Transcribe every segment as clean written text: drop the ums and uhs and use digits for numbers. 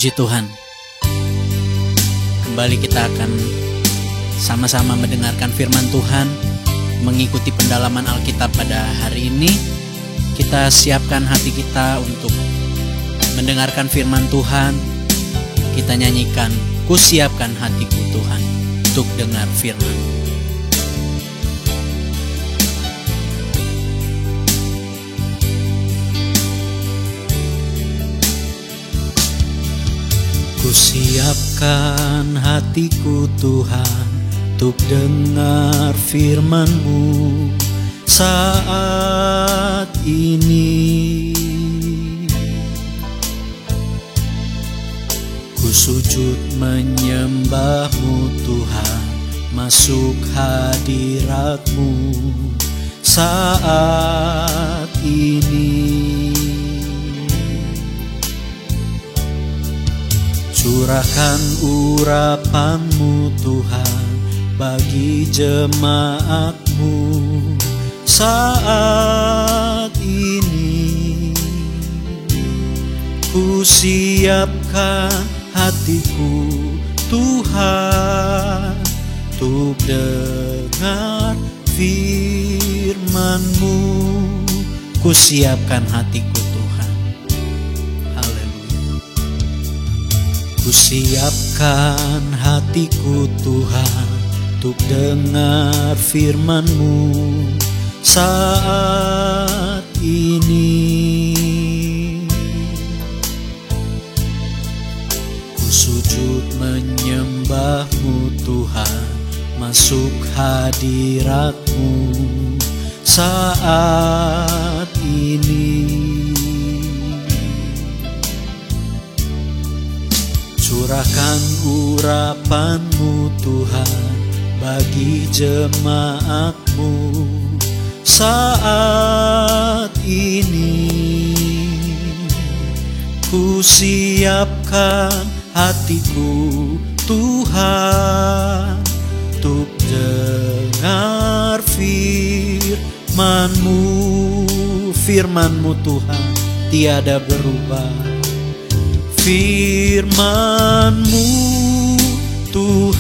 Puji Tuhan. Kembali kita akan sama-sama mendengarkan firman Tuhan, mengikuti pendalaman Alkitab pada hari ini. Kita siapkan hati kita untuk mendengarkan firman Tuhan. Kita nyanyikan, ku siapkan hatiku Tuhan untuk dengar firman. Ku siapkan hatiku Tuhan untuk dengar firman-Mu saat ini. Ku sujud menyembah-Mu Tuhan, masuk hadirat-Mu saat ini. Curahkan urapan-Mu Tuhan bagi jemaat-Mu saat ini. Ku siapkan hatiku Tuhan untuk dengar firman-Mu. Ku siapkan hatiku Tuhan. Haleluya. Ku siapkan hatiku Tuhan untuk dengar firman-Mu saat ini. Ku sujud menyembah-Mu Tuhan, masuk hadirat-Mu saat ini. Curahkan urapan-Mu Tuhan bagi jemaat-Mu saat ini. Ku siapkan hatiku Tuhan untuk dengar firman-Mu. Firman-Mu Tuhan tiada berubah. Firman-Mu Tuhan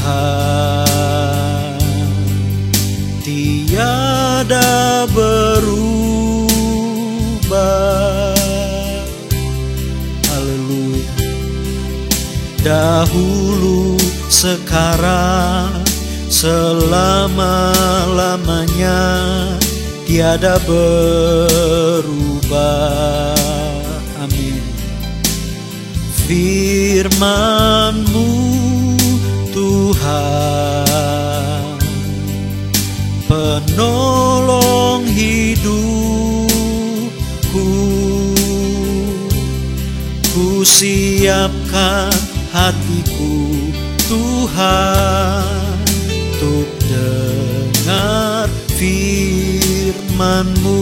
tiada berubah. Haleluya. Dahulu, sekarang, selama-lamanya tiada berubah. Amin. Firman-Mu Tuhan, penolong hidupku. Ku siapkan hatiku Tuhan untuk dengar firman-Mu.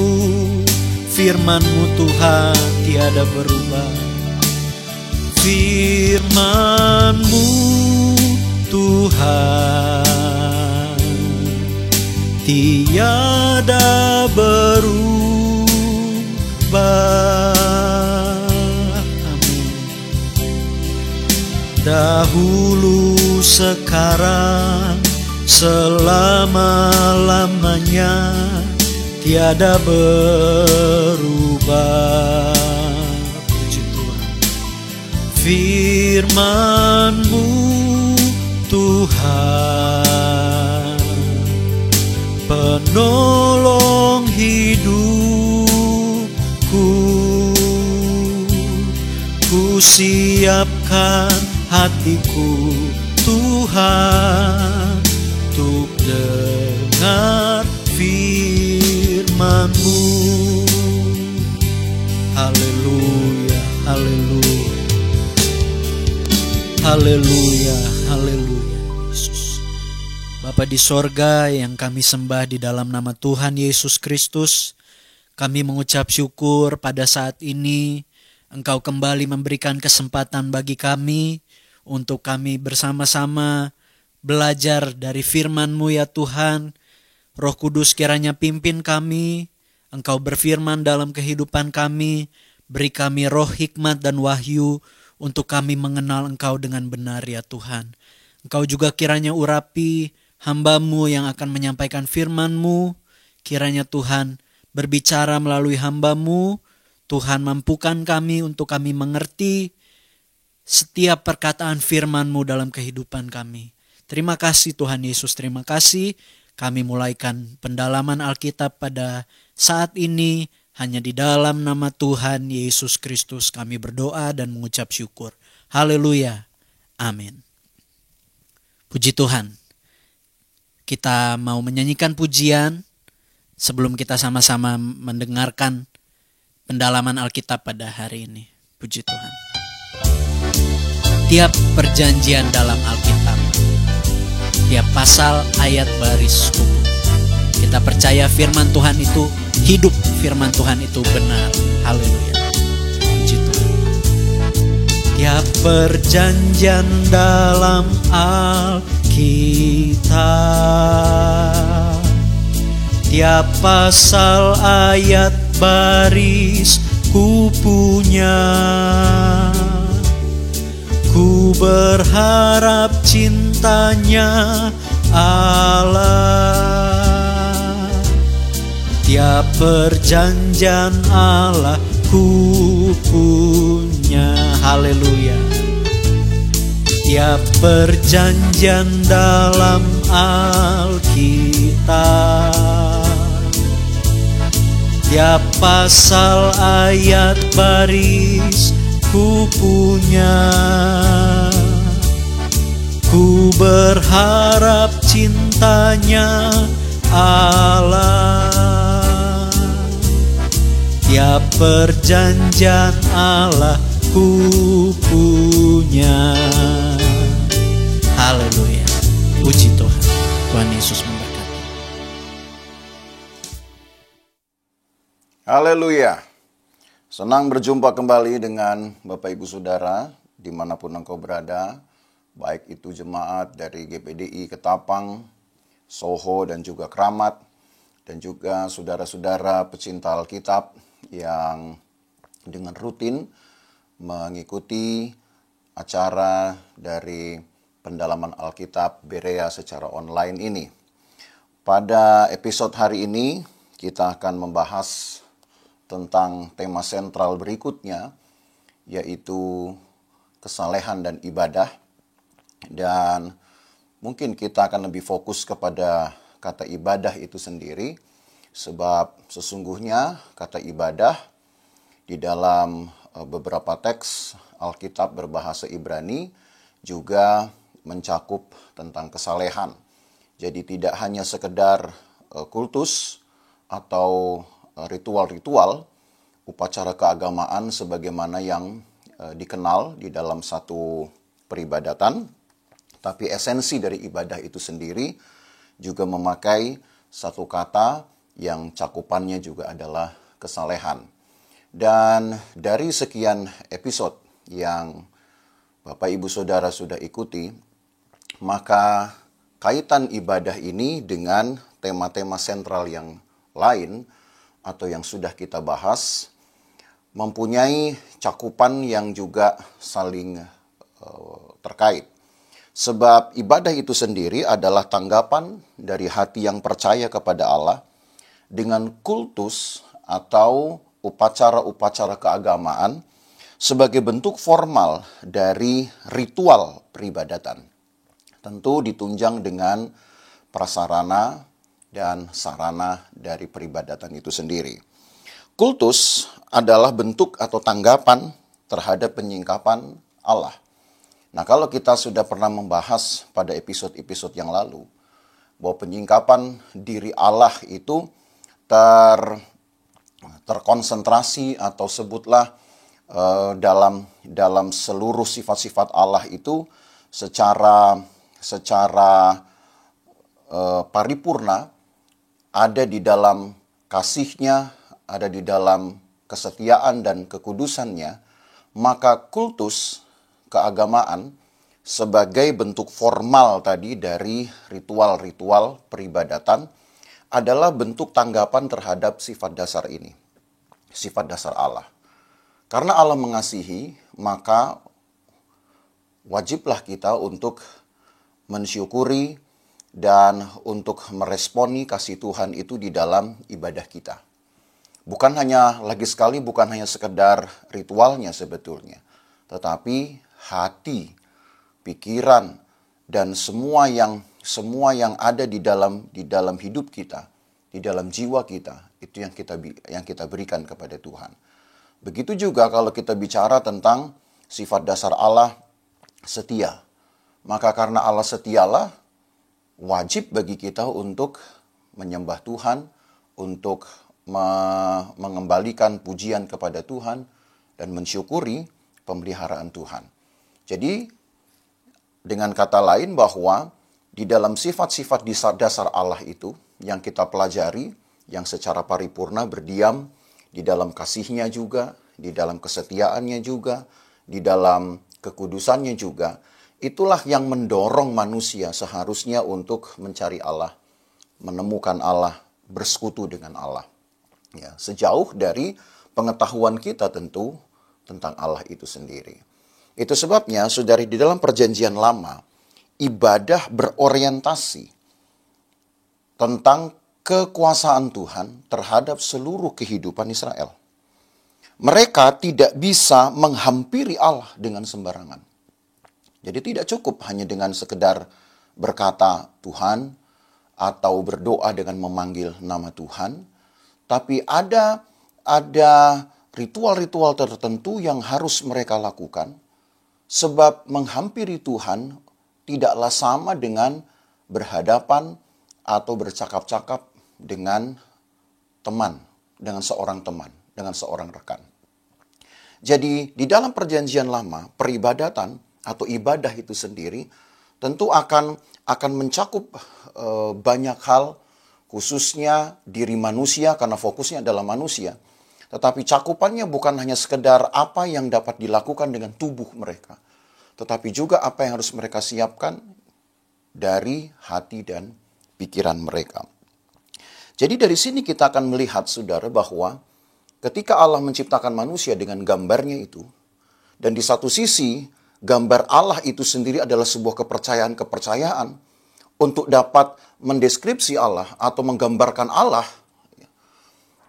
Firman-Mu Tuhan tiada berubah. Firman-Mu Tuhan tiada berubah. Amin. Dahulu, sekarang, selama-lamanya tiada berubah. Puji Tuhan. Firman-Mu Tuhan, penolong hidupku. Ku siapkan hatiku Tuhan untuk dengar firman-Mu. Haleluya, haleluya. Haleluya, haleluya. Yesus. Bapa di sorga yang kami sembah di dalam nama Tuhan Yesus Kristus, kami mengucap syukur pada saat ini Engkau kembali memberikan kesempatan bagi kami untuk kami bersama-sama belajar dari firman-Mu ya Tuhan. Roh Kudus kiranya pimpin kami, Engkau berfirman dalam kehidupan kami, beri kami roh hikmat dan wahyu untuk kami mengenal Engkau dengan benar ya Tuhan. Engkau juga kiranya urapi hamba-Mu yang akan menyampaikan firman-Mu. Kiranya Tuhan berbicara melalui hamba-Mu. Tuhan mampukan kami untuk kami mengerti setiap perkataan firman-Mu dalam kehidupan kami. Terima kasih Tuhan Yesus, terima kasih. Kami mulaikan pendalaman Alkitab pada saat ini. Hanya di dalam nama Tuhan Yesus Kristus kami berdoa dan mengucap syukur. Haleluya. Amin. Puji Tuhan. Kita mau menyanyikan pujian sebelum kita sama-sama mendengarkan pendalaman Alkitab pada hari ini. Puji Tuhan. Tiap perjanjian dalam Alkitab, tiap pasal, ayat, baris, kubu, kita percaya firman Tuhan itu hidup, firman Tuhan itu benar. Haleluya. Puji Tuhan. Tiap perjanjian dalam Alkitab, tiap pasal, ayat, baris, ku punya. Ku berharap cintanya Allah. Tiap perjanjian Allah ku punya. Haleluya. Tiap perjanjian dalam Alkitab, tiap pasal, ayat, baris, ku punya. Ku berharap cintanya Allah. Tiap perjanjian Allah ku punya. Haleluya. Puji Tuhan. Tuhan Yesus memberkati. Haleluya. Senang berjumpa kembali dengan Bapak Ibu Saudara dimanapun engkau berada, baik itu jemaat dari GPDI Ketapang, Soho dan juga Kramat, dan juga saudara-saudara pecinta Alkitab yang dengan rutin mengikuti acara dari pendalaman Alkitab Berea secara online ini. Pada episode hari ini kita akan membahas tentang tema sentral berikutnya, yaitu kesalehan dan ibadah. Dan mungkin kita akan lebih fokus kepada kata ibadah itu sendiri, sebab sesungguhnya kata ibadah di dalam beberapa teks Alkitab berbahasa Ibrani juga mencakup tentang kesalehan. Jadi tidak hanya sekedar kultus atau ritual-ritual, upacara keagamaan sebagaimana yang dikenal di dalam satu peribadatan, tapi esensi dari ibadah itu sendiri juga memakai satu kata yang cakupannya juga adalah kesalehan. Dan dari sekian episode yang Bapak Ibu Saudara sudah ikuti, maka kaitan ibadah ini dengan tema-tema sentral yang lain atau yang sudah kita bahas mempunyai cakupan yang juga saling terkait. Sebab ibadah itu sendiri adalah tanggapan dari hati yang percaya kepada Allah dengan kultus atau upacara-upacara keagamaan sebagai bentuk formal dari ritual peribadatan. Tentu ditunjang dengan prasarana dan sarana dari peribadatan itu sendiri. Kultus adalah bentuk atau tanggapan terhadap penyingkapan Allah. Nah, kalau kita sudah pernah membahas pada episode-episode yang lalu, bahwa penyingkapan diri Allah itu terkonsentrasi atau sebutlah dalam seluruh sifat-sifat Allah itu secara paripurna, ada di dalam kasih-Nya, ada di dalam kesetiaan dan kekudusan-Nya, maka kultus keagamaan sebagai bentuk formal tadi dari ritual-ritual peribadatan adalah bentuk tanggapan terhadap sifat dasar ini, sifat dasar Allah. Karena Allah mengasihi, maka wajiblah kita untuk mensyukuri dan untuk meresponi kasih Tuhan itu di dalam ibadah kita. Bukan hanya bukan hanya sekedar ritualnya sebetulnya, tetapi hati, pikiran, dan semua yang ada di dalam hidup kita, di dalam jiwa kita, itu yang kita berikan kepada Tuhan. Begitu juga kalau kita bicara tentang sifat dasar Allah setia. Maka karena Allah setialah, wajib bagi kita untuk menyembah Tuhan, untuk mengembalikan pujian kepada Tuhan, dan mensyukuri pemeliharaan Tuhan. Jadi, dengan kata lain bahwa di dalam sifat-sifat dasar Allah itu, yang kita pelajari, yang secara paripurna berdiam di dalam kasih-Nya juga, di dalam kesetiaannya juga, di dalam kekudusannya juga, itulah yang mendorong manusia seharusnya untuk mencari Allah, menemukan Allah, bersekutu dengan Allah. Ya, sejauh dari pengetahuan kita tentu tentang Allah itu sendiri. Itu sebabnya, saudari, di dalam Perjanjian Lama, ibadah berorientasi tentang kekuasaan Tuhan terhadap seluruh kehidupan Israel. Mereka tidak bisa menghampiri Allah dengan sembarangan. Jadi tidak cukup hanya dengan sekedar berkata Tuhan atau berdoa dengan memanggil nama Tuhan, tapi ada ritual-ritual tertentu yang harus mereka lakukan, sebab menghampiri Tuhan tidaklah sama dengan berhadapan atau bercakap-cakap dengan teman, dengan seorang rekan. Jadi di dalam Perjanjian Lama, peribadatan atau ibadah itu sendiri tentu akan mencakup banyak hal, khususnya diri manusia karena fokusnya adalah manusia. Tetapi cakupannya bukan hanya sekedar apa yang dapat dilakukan dengan tubuh mereka, tetapi juga apa yang harus mereka siapkan dari hati dan pikiran mereka. Jadi dari sini kita akan melihat, saudara, bahwa ketika Allah menciptakan manusia dengan gambarnya itu, dan di satu sisi gambar Allah itu sendiri adalah sebuah kepercayaan untuk dapat mendeskripsi Allah atau menggambarkan Allah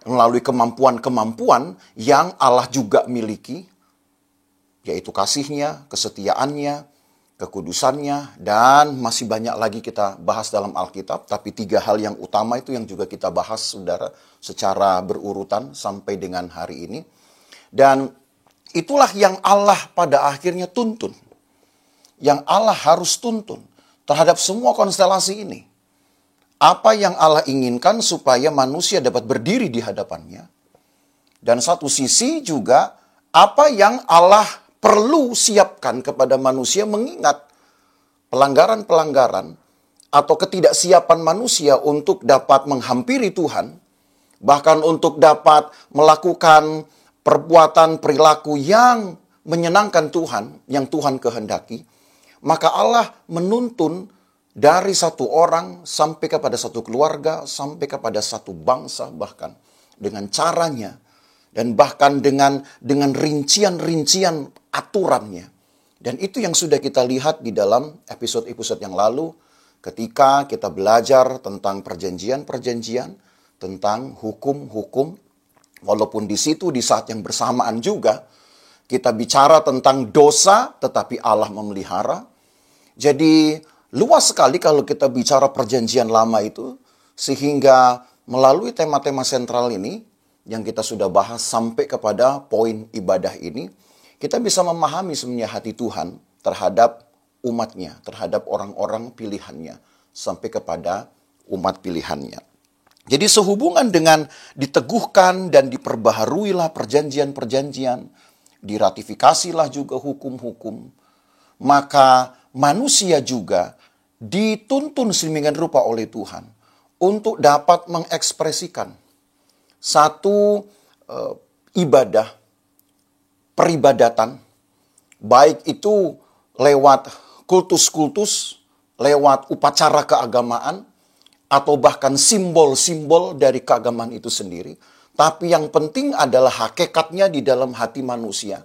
melalui kemampuan-kemampuan yang Allah juga miliki, yaitu kasih-Nya, kesetiaannya, kekudusannya, dan masih banyak lagi kita bahas dalam Alkitab. Tapi 3 hal yang utama itu yang juga kita bahas, saudara, secara berurutan sampai dengan hari ini. Dan itulah yang Allah pada akhirnya tuntun. Yang Allah harus tuntun terhadap semua konstelasi ini. Apa yang Allah inginkan supaya manusia dapat berdiri di hadapannya. Dan satu sisi juga apa yang Allah perlu siapkan kepada manusia mengingat pelanggaran-pelanggaran atau ketidaksiapan manusia untuk dapat menghampiri Tuhan. Bahkan untuk dapat melakukan perbuatan perilaku yang menyenangkan Tuhan, yang Tuhan kehendaki, maka Allah menuntun dari satu orang sampai kepada satu keluarga, sampai kepada satu bangsa, bahkan dengan caranya, dan bahkan dengan rincian-rincian aturannya. Dan itu yang sudah kita lihat di dalam episode-episode yang lalu, ketika kita belajar tentang perjanjian-perjanjian, tentang hukum-hukum. Walaupun di situ di saat yang bersamaan juga kita bicara tentang dosa, tetapi Allah memelihara. Jadi luas sekali kalau kita bicara Perjanjian Lama itu, sehingga melalui tema-tema sentral ini yang kita sudah bahas sampai kepada poin ibadah ini, kita bisa memahami sebenarnya hati Tuhan terhadap umat-Nya, terhadap orang-orang pilihan-Nya, sampai kepada umat pilihan-Nya. Jadi sehubungan dengan diteguhkan dan diperbaharuilah perjanjian-perjanjian, diratifikasilah juga hukum-hukum, maka manusia juga dituntun sedemikian rupa oleh Tuhan untuk dapat mengekspresikan satu ibadah, peribadatan, baik itu lewat kultus-kultus, lewat upacara keagamaan, atau bahkan simbol-simbol dari keagamaan itu sendiri. Tapi yang penting adalah hakikatnya di dalam hati manusia.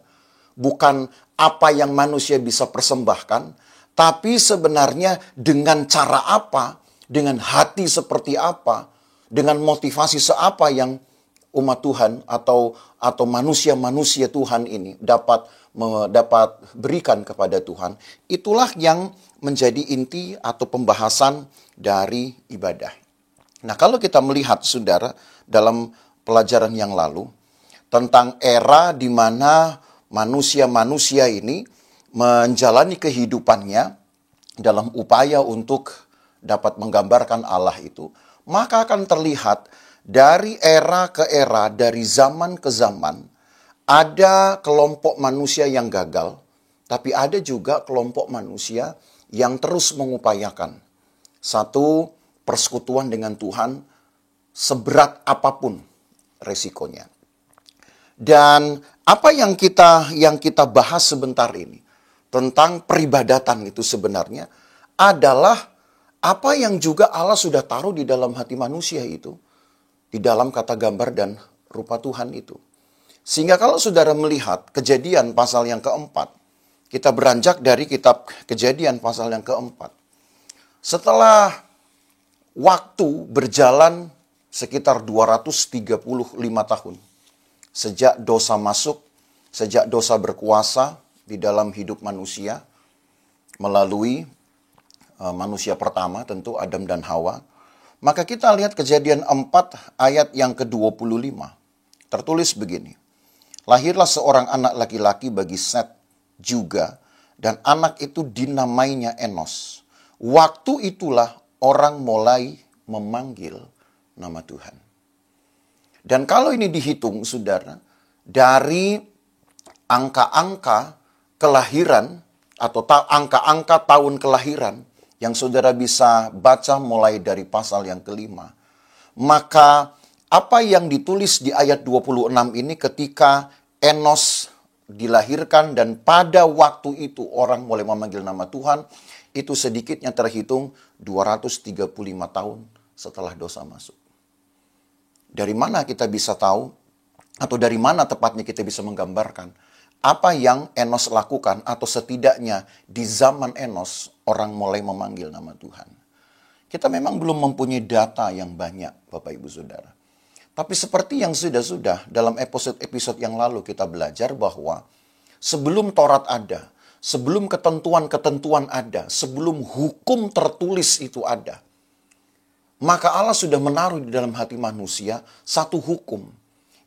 bukan apa yang manusia bisa persembahkan, tapi sebenarnya dengan cara apa, dengan hati seperti apa, dengan motivasi seapa yang umat Tuhan atau manusia-manusia Tuhan ini dapat berikan kepada Tuhan. Itulah yang menjadi inti atau pembahasan dari ibadah. Nah, kalau kita melihat saudara dalam pelajaran yang lalu tentang era di mana manusia-manusia ini menjalani kehidupannya dalam upaya untuk dapat menggambarkan Allah itu, maka akan terlihat dari era ke era, dari zaman ke zaman, ada kelompok manusia yang gagal, tapi ada juga kelompok manusia yang terus mengupayakan satu persekutuan dengan Tuhan seberat apapun resikonya. Dan apa yang kita bahas sebentar ini tentang peribadatan itu sebenarnya adalah apa yang juga Allah sudah taruh di dalam hati manusia itu, di dalam kata gambar dan rupa Tuhan itu. Sehingga kalau saudara melihat Kejadian pasal yang keempat, kita beranjak dari kitab Kejadian pasal yang keempat. Setelah waktu berjalan sekitar 235 tahun, sejak dosa masuk, sejak dosa berkuasa di dalam hidup manusia, melalui manusia pertama tentu Adam dan Hawa, maka kita lihat Kejadian 4 ayat yang ke-25. Tertulis begini, lahirlah seorang anak laki-laki bagi Set juga, dan anak itu dinamainya Enos. Waktu itulah orang mulai memanggil nama Tuhan. Dan kalau ini dihitung, saudara, dari angka-angka kelahiran atau angka-angka tahun kelahiran yang saudara bisa baca mulai dari pasal yang kelima, maka apa yang ditulis di ayat 26 ini ketika Enos dilahirkan dan pada waktu itu orang mulai memanggil nama Tuhan, itu sedikitnya terhitung 235 tahun setelah dosa masuk. Dari mana kita bisa tahu, atau dari mana tepatnya kita bisa menggambarkan apa yang Enos lakukan, atau setidaknya di zaman Enos orang mulai memanggil nama Tuhan. Kita memang belum mempunyai data yang banyak, Bapak Ibu Saudara. Tapi seperti yang sudah dalam episode yang lalu kita belajar bahwa sebelum Taurat ada, sebelum ketentuan-ketentuan ada, sebelum hukum tertulis itu ada, maka Allah sudah menaruh di dalam hati manusia satu hukum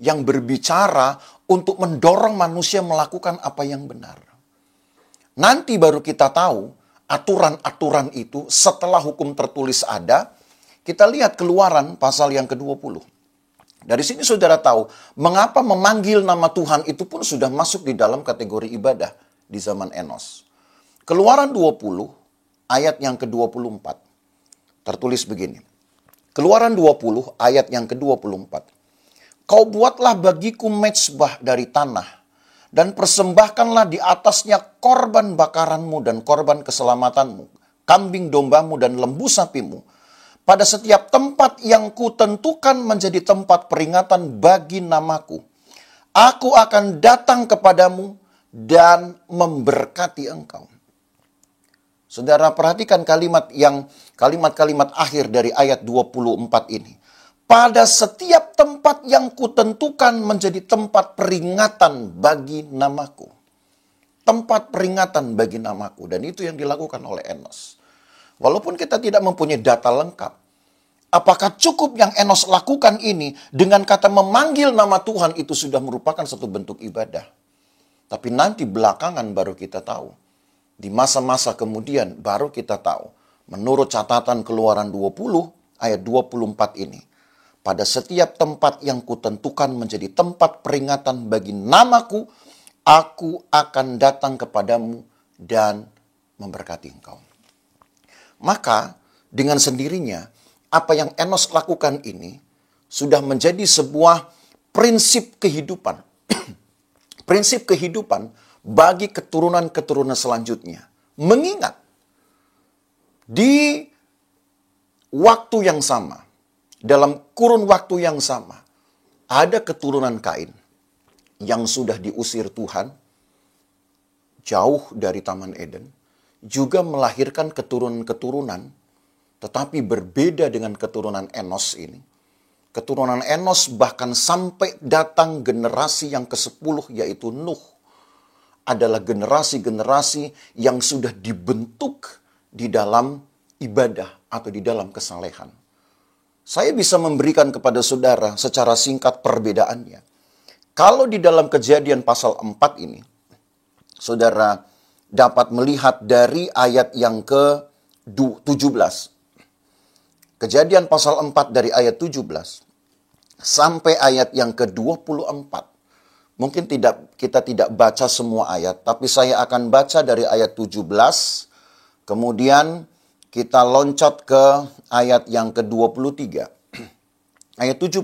yang berbicara untuk mendorong manusia melakukan apa yang benar. Nanti baru kita tahu aturan-aturan itu setelah hukum tertulis ada. Kita lihat Keluaran pasal yang ke-20. Dari sini saudara tahu mengapa memanggil nama Tuhan itu pun sudah masuk di dalam kategori ibadah di zaman Enos. Keluaran 20 ayat yang ke-24. Tertulis begini. Keluaran 20 ayat yang ke-24. Kau buatlah bagiku mezbah dari tanah, dan persembahkanlah di atasnya korban bakaranmu dan korban keselamatanmu, kambing dombamu dan lembu sapimu, pada setiap tempat yang kutentukan menjadi tempat peringatan bagi namaku. Aku akan datang kepadamu dan memberkati engkau. Saudara perhatikan kalimat-kalimat akhir dari ayat 24 ini. Pada setiap tempat yang kutentukan menjadi tempat peringatan bagi namaku. Tempat peringatan bagi namaku. Dan itu yang dilakukan oleh Enos. Walaupun kita tidak mempunyai data lengkap. Apakah cukup yang Enos lakukan ini dengan kata memanggil nama Tuhan itu sudah merupakan satu bentuk ibadah. Tapi nanti belakangan baru kita tahu. Di masa-masa kemudian baru kita tahu. Menurut catatan Keluaran 20 ayat 24 ini. Pada setiap tempat yang kutentukan menjadi tempat peringatan bagi namaku, aku akan datang kepadamu dan memberkati engkau. Maka dengan sendirinya apa yang Enos lakukan ini sudah menjadi sebuah prinsip kehidupan. Prinsip kehidupan bagi keturunan-keturunan selanjutnya. Mengingat di waktu yang sama, dalam kurun waktu yang sama, ada keturunan Kain yang sudah diusir Tuhan jauh dari Taman Eden, juga melahirkan keturunan-keturunan, tetapi berbeda dengan keturunan Enos ini. Keturunan Enos bahkan sampai datang generasi yang ke-10, yaitu Nuh, adalah generasi-generasi yang sudah dibentuk di dalam ibadah atau di dalam kesalehan. Saya bisa memberikan kepada saudara secara singkat perbedaannya. Kalau di dalam Kejadian pasal 4 ini, saudara dapat melihat dari ayat yang ke-17. Kejadian pasal 4 dari ayat 17 sampai ayat yang ke-24. Mungkin kita tidak baca semua ayat, tapi saya akan baca dari ayat 17, kemudian kita loncat ke ayat yang ke-23. Ayat 17,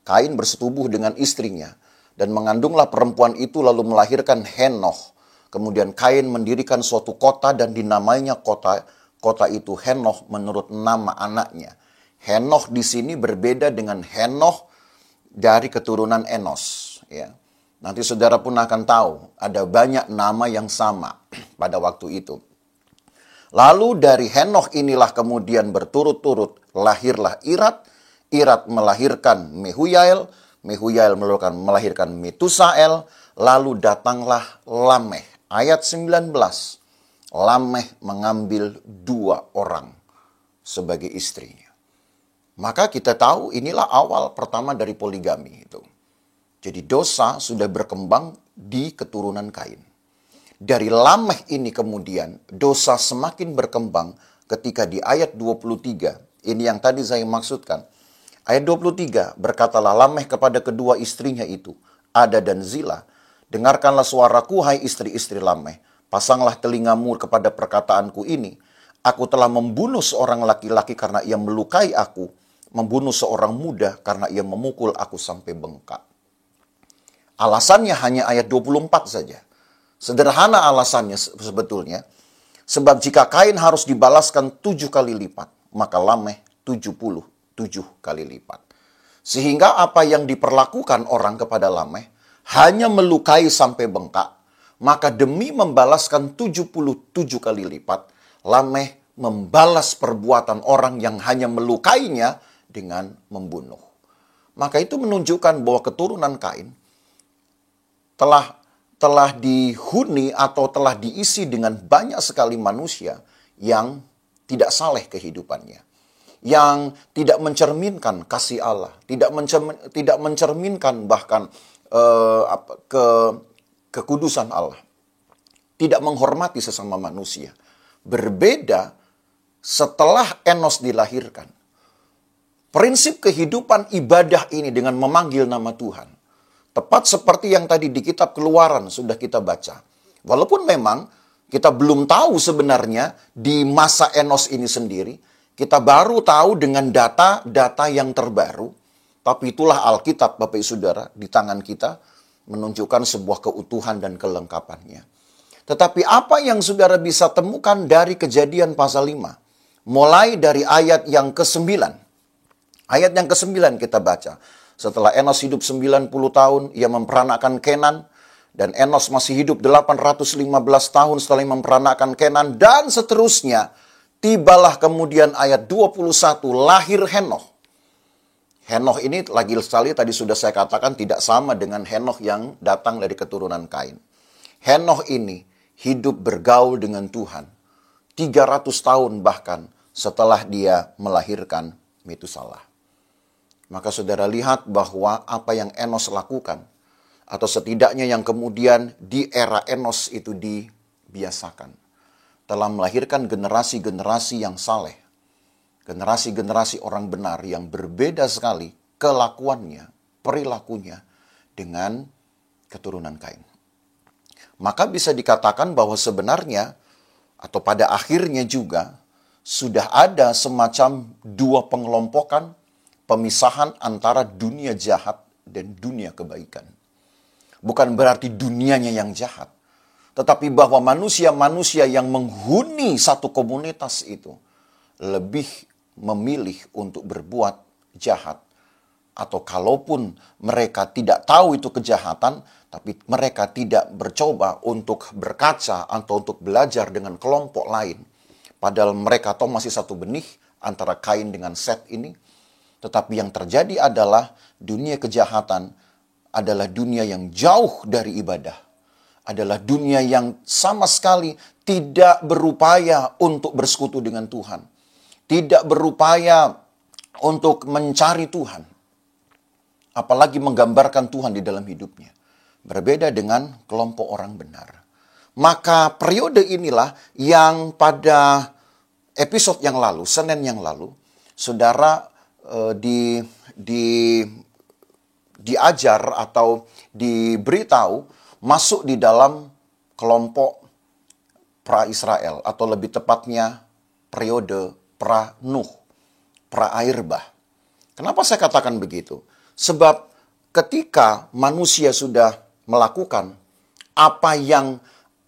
Kain bersetubuh dengan istrinya, dan mengandunglah perempuan itu lalu melahirkan Henoh. Kemudian Kain mendirikan suatu kota dan dinamainya kota itu Henoh menurut nama anaknya. Henoh di sini berbeda dengan Henoh dari keturunan Enos. Ya. Nanti saudara pun akan tahu ada banyak nama yang sama pada waktu itu. Lalu dari Henoh inilah kemudian berturut-turut lahirlah Irat. Irat melahirkan Mehuyael. Mehuyael melahirkan Metusael. Lalu datanglah Lameh. Ayat 19. Lameh mengambil 2 orang sebagai istrinya. Maka kita tahu inilah awal pertama dari poligami itu. Jadi dosa sudah berkembang di keturunan Kain. Dari Lameh ini kemudian dosa semakin berkembang ketika di ayat 23. Ini yang tadi saya maksudkan. Ayat 23, berkatalah Lameh kepada kedua istrinya itu, Ada dan Zila, dengarkanlah suaraku hai istri-istri Lameh, pasanglah telingamu kepada perkataanku ini. Aku telah membunuh seorang laki-laki karena ia melukai aku, membunuh seorang muda karena ia memukul aku sampai bengkak. Alasannya hanya ayat 24 saja. Sederhana alasannya sebetulnya. Sebab jika Kain harus dibalaskan 7 kali lipat, maka Lameh 77 kali lipat. Sehingga apa yang diperlakukan orang kepada Lameh hanya melukai sampai bengkak, maka demi membalaskan 77 kali lipat, Lameh membalas perbuatan orang yang hanya melukainya dengan membunuh. Maka itu menunjukkan bahwa keturunan Kain telah dihuni atau telah diisi dengan banyak sekali manusia yang tidak saleh kehidupannya, yang tidak mencerminkan kasih Allah, tidak mencerminkan bahkan kekudusan Allah, tidak menghormati sesama manusia. Berbeda setelah Enos dilahirkan. Prinsip kehidupan ibadah ini dengan memanggil nama Tuhan, tepat seperti yang tadi di kitab Keluaran sudah kita baca. Walaupun memang kita belum tahu sebenarnya di masa Enos ini sendiri, kita baru tahu dengan data-data yang terbaru. Tapi itulah Alkitab, Bapak Ibu Saudara, di tangan kita menunjukkan sebuah keutuhan dan kelengkapannya. Tetapi apa yang saudara bisa temukan dari Kejadian pasal 5? Mulai dari ayat yang ke-9. Ayat yang ke-9 kita baca. Setelah Enos hidup 90 tahun, ia memperanakan Kenan. Dan Enos masih hidup 815 tahun setelah memperanakan Kenan. Dan seterusnya, tibalah kemudian ayat 21, lahir Henoh. Henoh ini lagi sekali tadi sudah saya katakan tidak sama dengan Henoh yang datang dari keturunan Kain. Henoh ini hidup bergaul dengan Tuhan 300 tahun bahkan setelah dia melahirkan Metusalah. Maka saudara lihat bahwa apa yang Enos lakukan, atau setidaknya yang kemudian di era Enos itu dibiasakan, telah melahirkan generasi-generasi yang saleh, generasi-generasi orang benar yang berbeda sekali kelakuannya, perilakunya dengan keturunan Kain. Maka bisa dikatakan bahwa sebenarnya, atau pada akhirnya juga, sudah ada semacam 2 pengelompokan, pemisahan antara dunia jahat dan dunia kebaikan. Bukan berarti dunianya yang jahat, tetapi bahwa manusia-manusia yang menghuni satu komunitas itu lebih memilih untuk berbuat jahat atau kalaupun mereka tidak tahu itu kejahatan, tapi mereka tidak bercoba untuk berkaca atau untuk belajar dengan kelompok lain. Padahal mereka tahu masih satu benih antara Kain dengan Set ini. Tetapi yang terjadi adalah dunia kejahatan adalah dunia yang jauh dari ibadah. Adalah dunia yang sama sekali tidak berupaya untuk bersekutu dengan Tuhan. Tidak berupaya untuk mencari Tuhan. Apalagi menggambarkan Tuhan di dalam hidupnya. Berbeda dengan kelompok orang benar. Maka periode inilah yang pada episode yang lalu, Senin yang lalu, saudara diajar atau diberitahu masuk di dalam kelompok pra-Israel, atau lebih tepatnya periode pra-Nuh, pra-air bah. Kenapa saya katakan begitu? Sebab ketika manusia sudah melakukan apa yang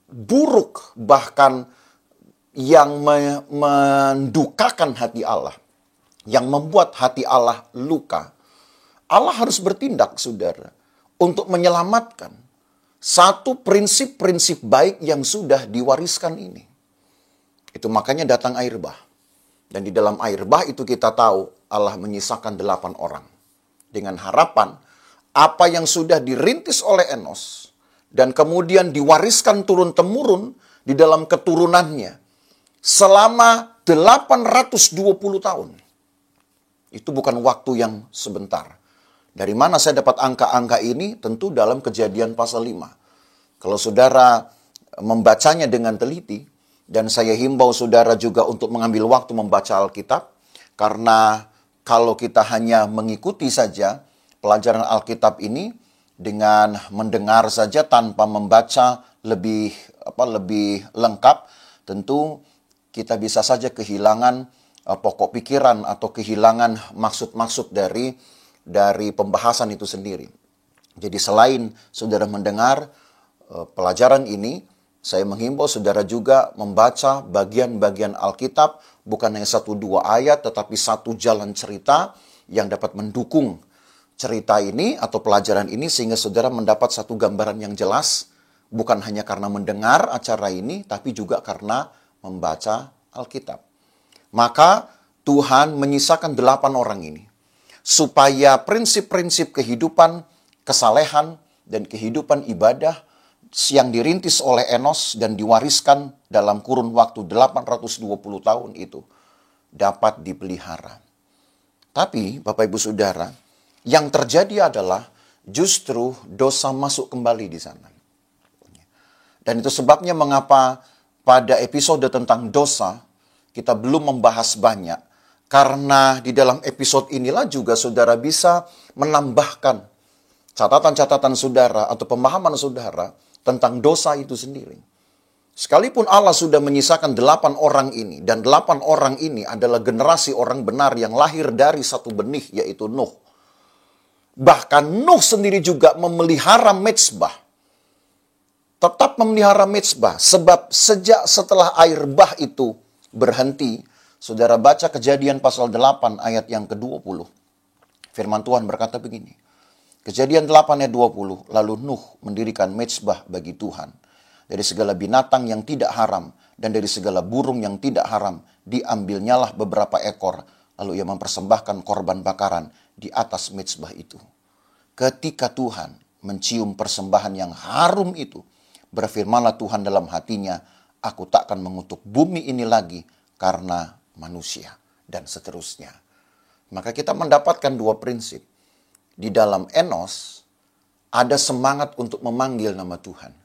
buruk, bahkan yang mendukakan hati Allah, yang membuat hati Allah luka, Allah harus bertindak, saudara, untuk menyelamatkan satu prinsip-prinsip baik yang sudah diwariskan ini. Itu makanya datang air bah. Dan di dalam air bah itu kita tahu Allah menyisakan 8 orang. Dengan harapan apa yang sudah dirintis oleh Enos dan kemudian diwariskan turun-temurun di dalam keturunannya selama 820 tahun. Itu bukan waktu yang sebentar. Dari mana saya dapat angka-angka ini? Tentu dalam Kejadian pasal 5. Kalau saudara membacanya dengan teliti, dan saya himbau saudara juga untuk mengambil waktu membaca Alkitab, karena kalau kita hanya mengikuti saja pelajaran Alkitab ini dengan mendengar saja tanpa membaca lebih lengkap, tentu kita bisa saja kehilangan pokok pikiran atau kehilangan maksud-maksud dari pembahasan itu sendiri. Jadi selain saudara mendengar pelajaran ini, saya menghimbau saudara juga membaca bagian-bagian Alkitab, bukan hanya 1-2 ayat, tetapi satu jalan cerita yang dapat mendukung cerita ini atau pelajaran ini, sehingga saudara mendapat satu gambaran yang jelas, bukan hanya karena mendengar acara ini, tapi juga karena membaca Alkitab. Maka Tuhan menyisakan 8 orang ini, supaya prinsip-prinsip kehidupan, kesalehan, dan kehidupan ibadah yang dirintis oleh Enos dan diwariskan dalam kurun waktu 820 tahun itu dapat dipelihara. Tapi Bapak Ibu Saudara, yang terjadi adalah justru dosa masuk kembali di sana. Dan itu sebabnya mengapa pada episode tentang dosa kita belum membahas banyak. Karena di dalam episode inilah juga saudara bisa menambahkan catatan-catatan saudara atau pemahaman saudara tentang dosa itu sendiri. Sekalipun Allah sudah menyisakan 8 orang ini, dan 8 orang ini adalah generasi orang benar yang lahir dari satu benih, yaitu Nuh. Bahkan Nuh sendiri juga memelihara mezbah. Tetap memelihara mezbah, sebab sejak setelah air bah itu berhenti, saudara baca Kejadian pasal 8 ayat yang ke-20. Firman Tuhan berkata begini. Kejadian 8 ayat 20, lalu Nuh mendirikan mezbah bagi Tuhan. Dari segala binatang yang tidak haram dan dari segala burung yang tidak haram, diambilnyalah beberapa ekor, lalu ia mempersembahkan korban bakaran di atas mezbah itu. Ketika Tuhan mencium persembahan yang harum itu, berfirmanlah Tuhan dalam hatinya, aku takkan mengutuk bumi ini lagi karena manusia, dan seterusnya. Maka kita mendapatkan 2 prinsip. Di dalam Enos ada semangat untuk memanggil nama Tuhan,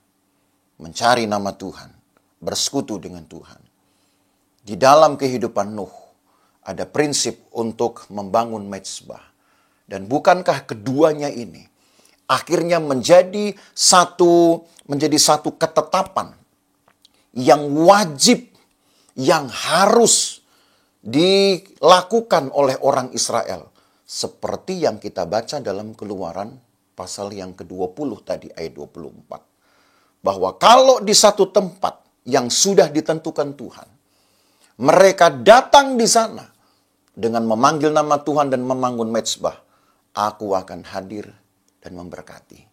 mencari nama Tuhan, bersekutu dengan Tuhan. Di dalam kehidupan Nuh ada prinsip untuk membangun mezbah. Dan bukankah keduanya ini akhirnya menjadi satu ketetapan yang wajib, yang harus dilakukan oleh orang Israel. Seperti yang kita baca dalam Keluaran pasal yang ke-20 tadi, ayat 24. Bahwa kalau di satu tempat yang sudah ditentukan Tuhan, mereka datang di sana dengan memanggil nama Tuhan dan membangun mezbah, aku akan hadir dan memberkati.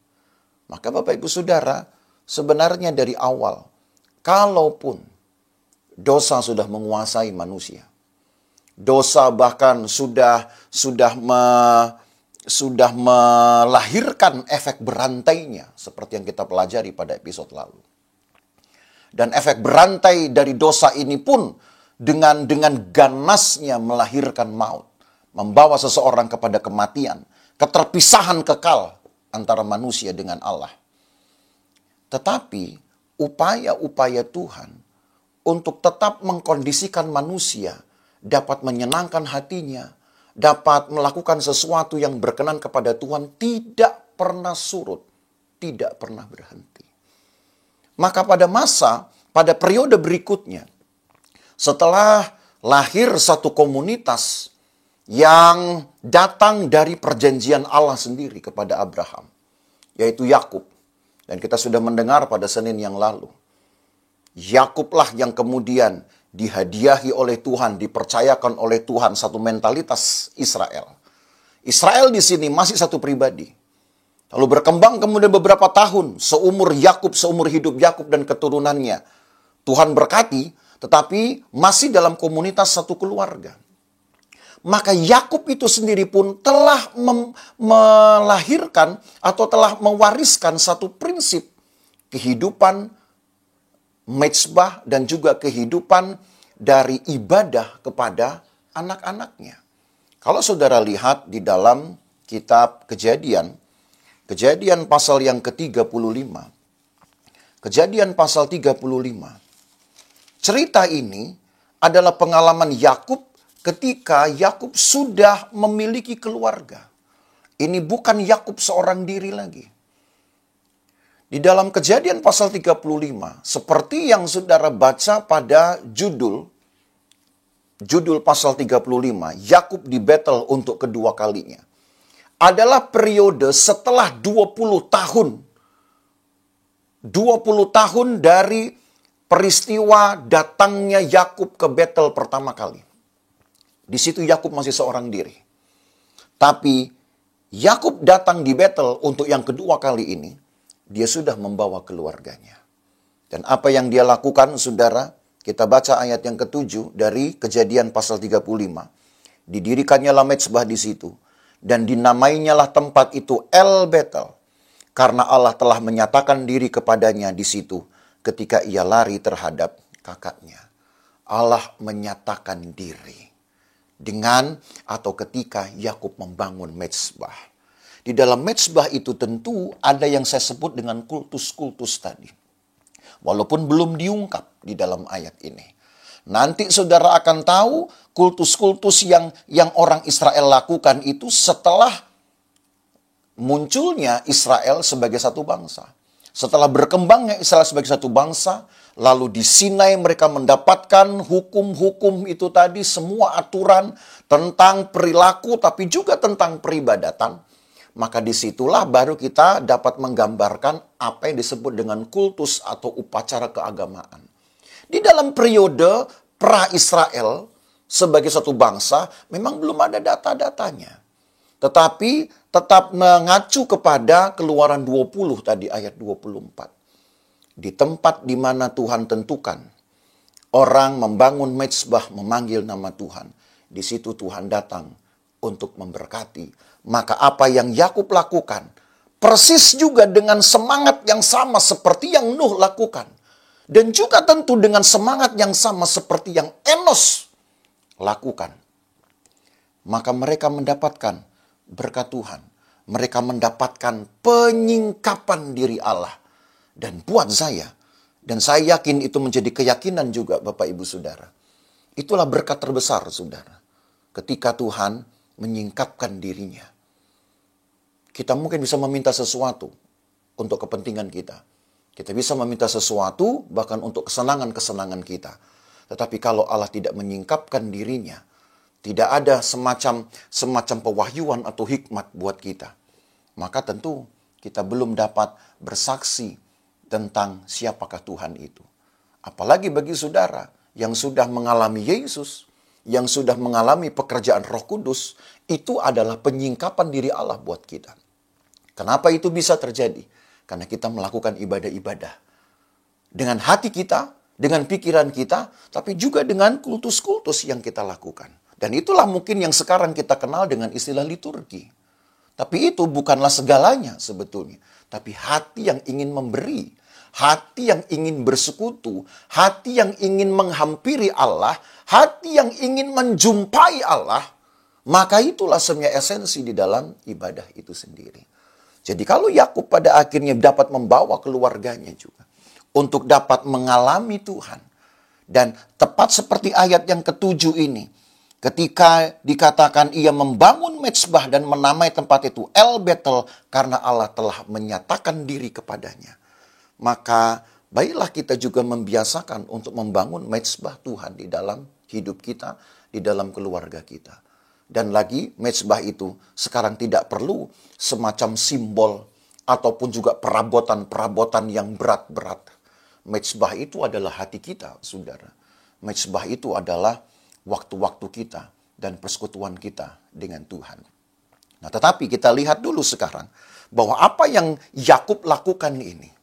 Maka Bapak Ibu Saudara, sebenarnya dari awal, kalaupun dosa sudah menguasai manusia, dosa bahkan sudah melahirkan efek berantainya, seperti yang kita pelajari pada episode lalu. Dan efek berantai dari dosa ini pun dengan ganasnya melahirkan maut, membawa seseorang kepada kematian, keterpisahan kekal antara manusia dengan Allah. Tetapi upaya-upaya Tuhan untuk tetap mengkondisikan manusia dapat menyenangkan hatinya, dapat melakukan sesuatu yang berkenan kepada Tuhan, tidak pernah surut, tidak pernah berhenti. Maka pada periode berikutnya, setelah lahir satu komunitas yang datang dari perjanjian Allah sendiri kepada Abraham, yaitu Yakub. Dan kita sudah mendengar pada Senin yang lalu, Yakublah yang kemudian dihadiahi oleh Tuhan, dipercayakan oleh Tuhan satu mentalitas Israel. Israel di sini masih satu pribadi. Lalu berkembang kemudian beberapa tahun, seumur hidup Yakub dan keturunannya. Tuhan berkati, tetapi masih dalam komunitas satu keluarga. Maka Yakub itu sendiri pun telah melahirkan atau telah mewariskan satu prinsip kehidupan mezbah dan juga kehidupan dari ibadah kepada anak-anaknya. Kalau saudara lihat di dalam kitab Kejadian pasal yang ke-35. Kejadian pasal 35. Cerita ini adalah pengalaman Yakub ketika Yakub sudah memiliki keluarga. Ini bukan Yakub seorang diri lagi. Di dalam Kejadian pasal 35, seperti yang saudara baca pada judul pasal 35, Yakub di Betel untuk kedua kalinya, adalah periode setelah 20 tahun. 20 tahun dari peristiwa datangnya Yakub ke Betel pertama kali. Di situ Yakub masih seorang diri. Tapi Yakub datang di Betel untuk yang kedua kali ini, dia sudah membawa keluarganya. Dan apa yang dia lakukan, saudara, kita baca ayat yang ke-7 dari Kejadian pasal 35. Didirikannya mezbah di situ. Dan dinamainyalah tempat itu El Betel, karena Allah telah menyatakan diri kepadanya di situ ketika ia lari terhadap kakaknya. Allah menyatakan diri dengan atau ketika Yakub membangun mezbah. Di dalam mezbah itu tentu ada yang saya sebut dengan kultus-kultus tadi. Walaupun belum diungkap di dalam ayat ini. Nanti saudara akan tahu kultus-kultus yang orang Israel lakukan itu setelah munculnya Israel sebagai satu bangsa. Setelah berkembangnya Israel sebagai satu bangsa, lalu di Sinai mereka mendapatkan hukum-hukum itu tadi, semua aturan tentang perilaku tapi juga tentang peribadatan. Maka disitulah baru kita dapat menggambarkan apa yang disebut dengan kultus atau upacara keagamaan. Di dalam periode pra-Israel sebagai satu bangsa, memang belum ada data-datanya. Tetapi tetap mengacu kepada Keluaran 20 tadi ayat 24. Di tempat di mana Tuhan tentukan, orang membangun mezbah memanggil nama Tuhan. Di situ Tuhan datang untuk memberkati. Maka apa yang Yakub lakukan, persis juga dengan semangat yang sama seperti yang Nuh lakukan. Dan juga tentu dengan semangat yang sama seperti yang Enos lakukan. Maka mereka mendapatkan berkat Tuhan. Mereka mendapatkan penyingkapan diri Allah. Dan buat saya, dan saya yakin itu menjadi keyakinan juga Bapak Ibu Saudara. Itulah berkat terbesar saudara. Ketika Tuhan menyingkapkan dirinya. Kita mungkin bisa meminta sesuatu untuk kepentingan kita. Kita bisa meminta sesuatu bahkan untuk kesenangan-kesenangan kita. Tetapi kalau Allah tidak menyingkapkan dirinya, tidak ada semacam pewahyuan atau hikmat buat kita. Maka tentu kita belum dapat bersaksi tentang siapakah Tuhan itu. Apalagi bagi saudara yang sudah mengalami Yesus, yang sudah mengalami pekerjaan Roh Kudus, itu adalah penyingkapan diri Allah buat kita. Kenapa itu bisa terjadi? Karena kita melakukan ibadah-ibadah dengan hati kita, dengan pikiran kita, tapi juga dengan kultus-kultus yang kita lakukan. Dan itulah mungkin yang sekarang kita kenal dengan istilah liturgi. Tapi itu bukanlah segalanya sebetulnya. Tapi hati yang ingin memberi, hati yang ingin bersekutu, hati yang ingin menghampiri Allah, hati yang ingin menjumpai Allah, maka itulah sebenarnya esensi di dalam ibadah itu sendiri. Jadi kalau Yakub pada akhirnya dapat membawa keluarganya juga untuk dapat mengalami Tuhan. Dan tepat seperti ayat yang ke-7 ini, ketika dikatakan ia membangun mezbah dan menamai tempat itu El Betel karena Allah telah menyatakan diri kepadanya. Maka baiklah kita juga membiasakan untuk membangun mezbah Tuhan di dalam hidup kita, di dalam keluarga kita. Dan lagi mezbah itu sekarang tidak perlu semacam simbol ataupun juga perabotan-perabotan yang berat-berat. Mezbah itu adalah hati kita, saudara. Mezbah itu adalah waktu-waktu kita dan persekutuan kita dengan Tuhan. Nah, tetapi kita lihat dulu sekarang bahwa apa yang Yakub lakukan ini,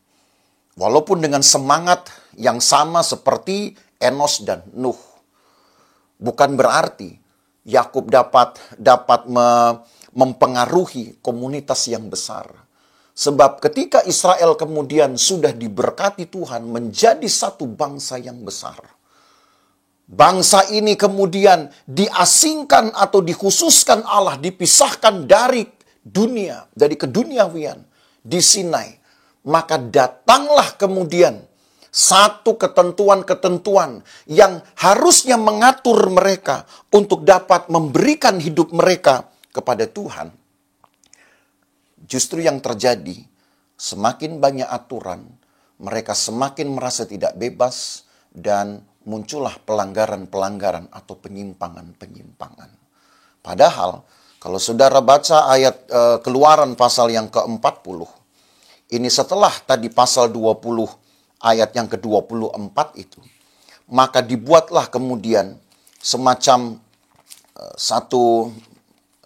walaupun dengan semangat yang sama seperti Enos dan Nuh, bukan berarti Yakub dapat mempengaruhi komunitas yang besar. Sebab ketika Israel kemudian sudah diberkati Tuhan menjadi satu bangsa yang besar, bangsa ini kemudian diasingkan atau dikhususkan Allah, dipisahkan dari dunia, dari keduniawian di Sinai. Maka datanglah kemudian satu ketentuan-ketentuan yang harusnya mengatur mereka untuk dapat memberikan hidup mereka kepada Tuhan. Justru yang terjadi, semakin banyak aturan, mereka semakin merasa tidak bebas dan muncullah pelanggaran-pelanggaran atau penyimpangan-penyimpangan. Padahal, kalau saudara baca ayat Keluaran pasal yang ke-40, ini setelah tadi pasal 20 ayat yang ke-24 itu, maka dibuatlah kemudian semacam satu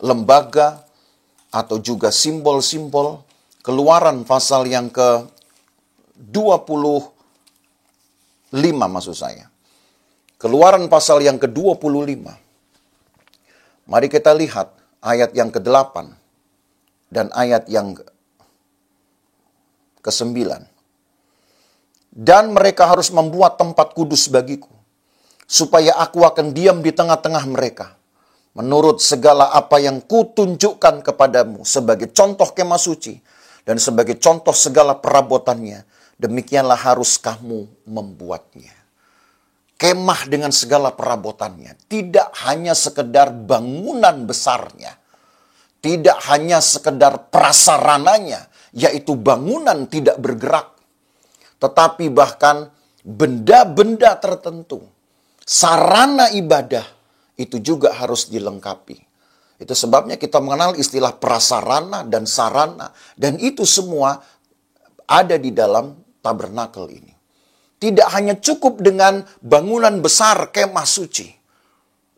lembaga atau juga simbol-simbol. Keluaran pasal yang ke-25 maksud saya. Keluaran pasal yang ke-25. Mari kita lihat ayat yang ke-8 dan ayat yang ke-9. Dan mereka harus membuat tempat kudus bagiku, supaya aku akan diam di tengah-tengah mereka, menurut segala apa yang kutunjukkan kepadamu sebagai contoh kemah suci, dan sebagai contoh segala perabotannya, demikianlah harus kamu membuatnya. Kemah dengan segala perabotannya, tidak hanya sekedar bangunan besarnya, tidak hanya sekedar prasarananya, yaitu bangunan tidak bergerak, tetapi bahkan benda-benda tertentu, sarana ibadah, itu juga harus dilengkapi. Itu sebabnya kita mengenal istilah prasarana dan sarana. Dan itu semua ada di dalam tabernakel ini. Tidak hanya cukup dengan bangunan besar kemah suci,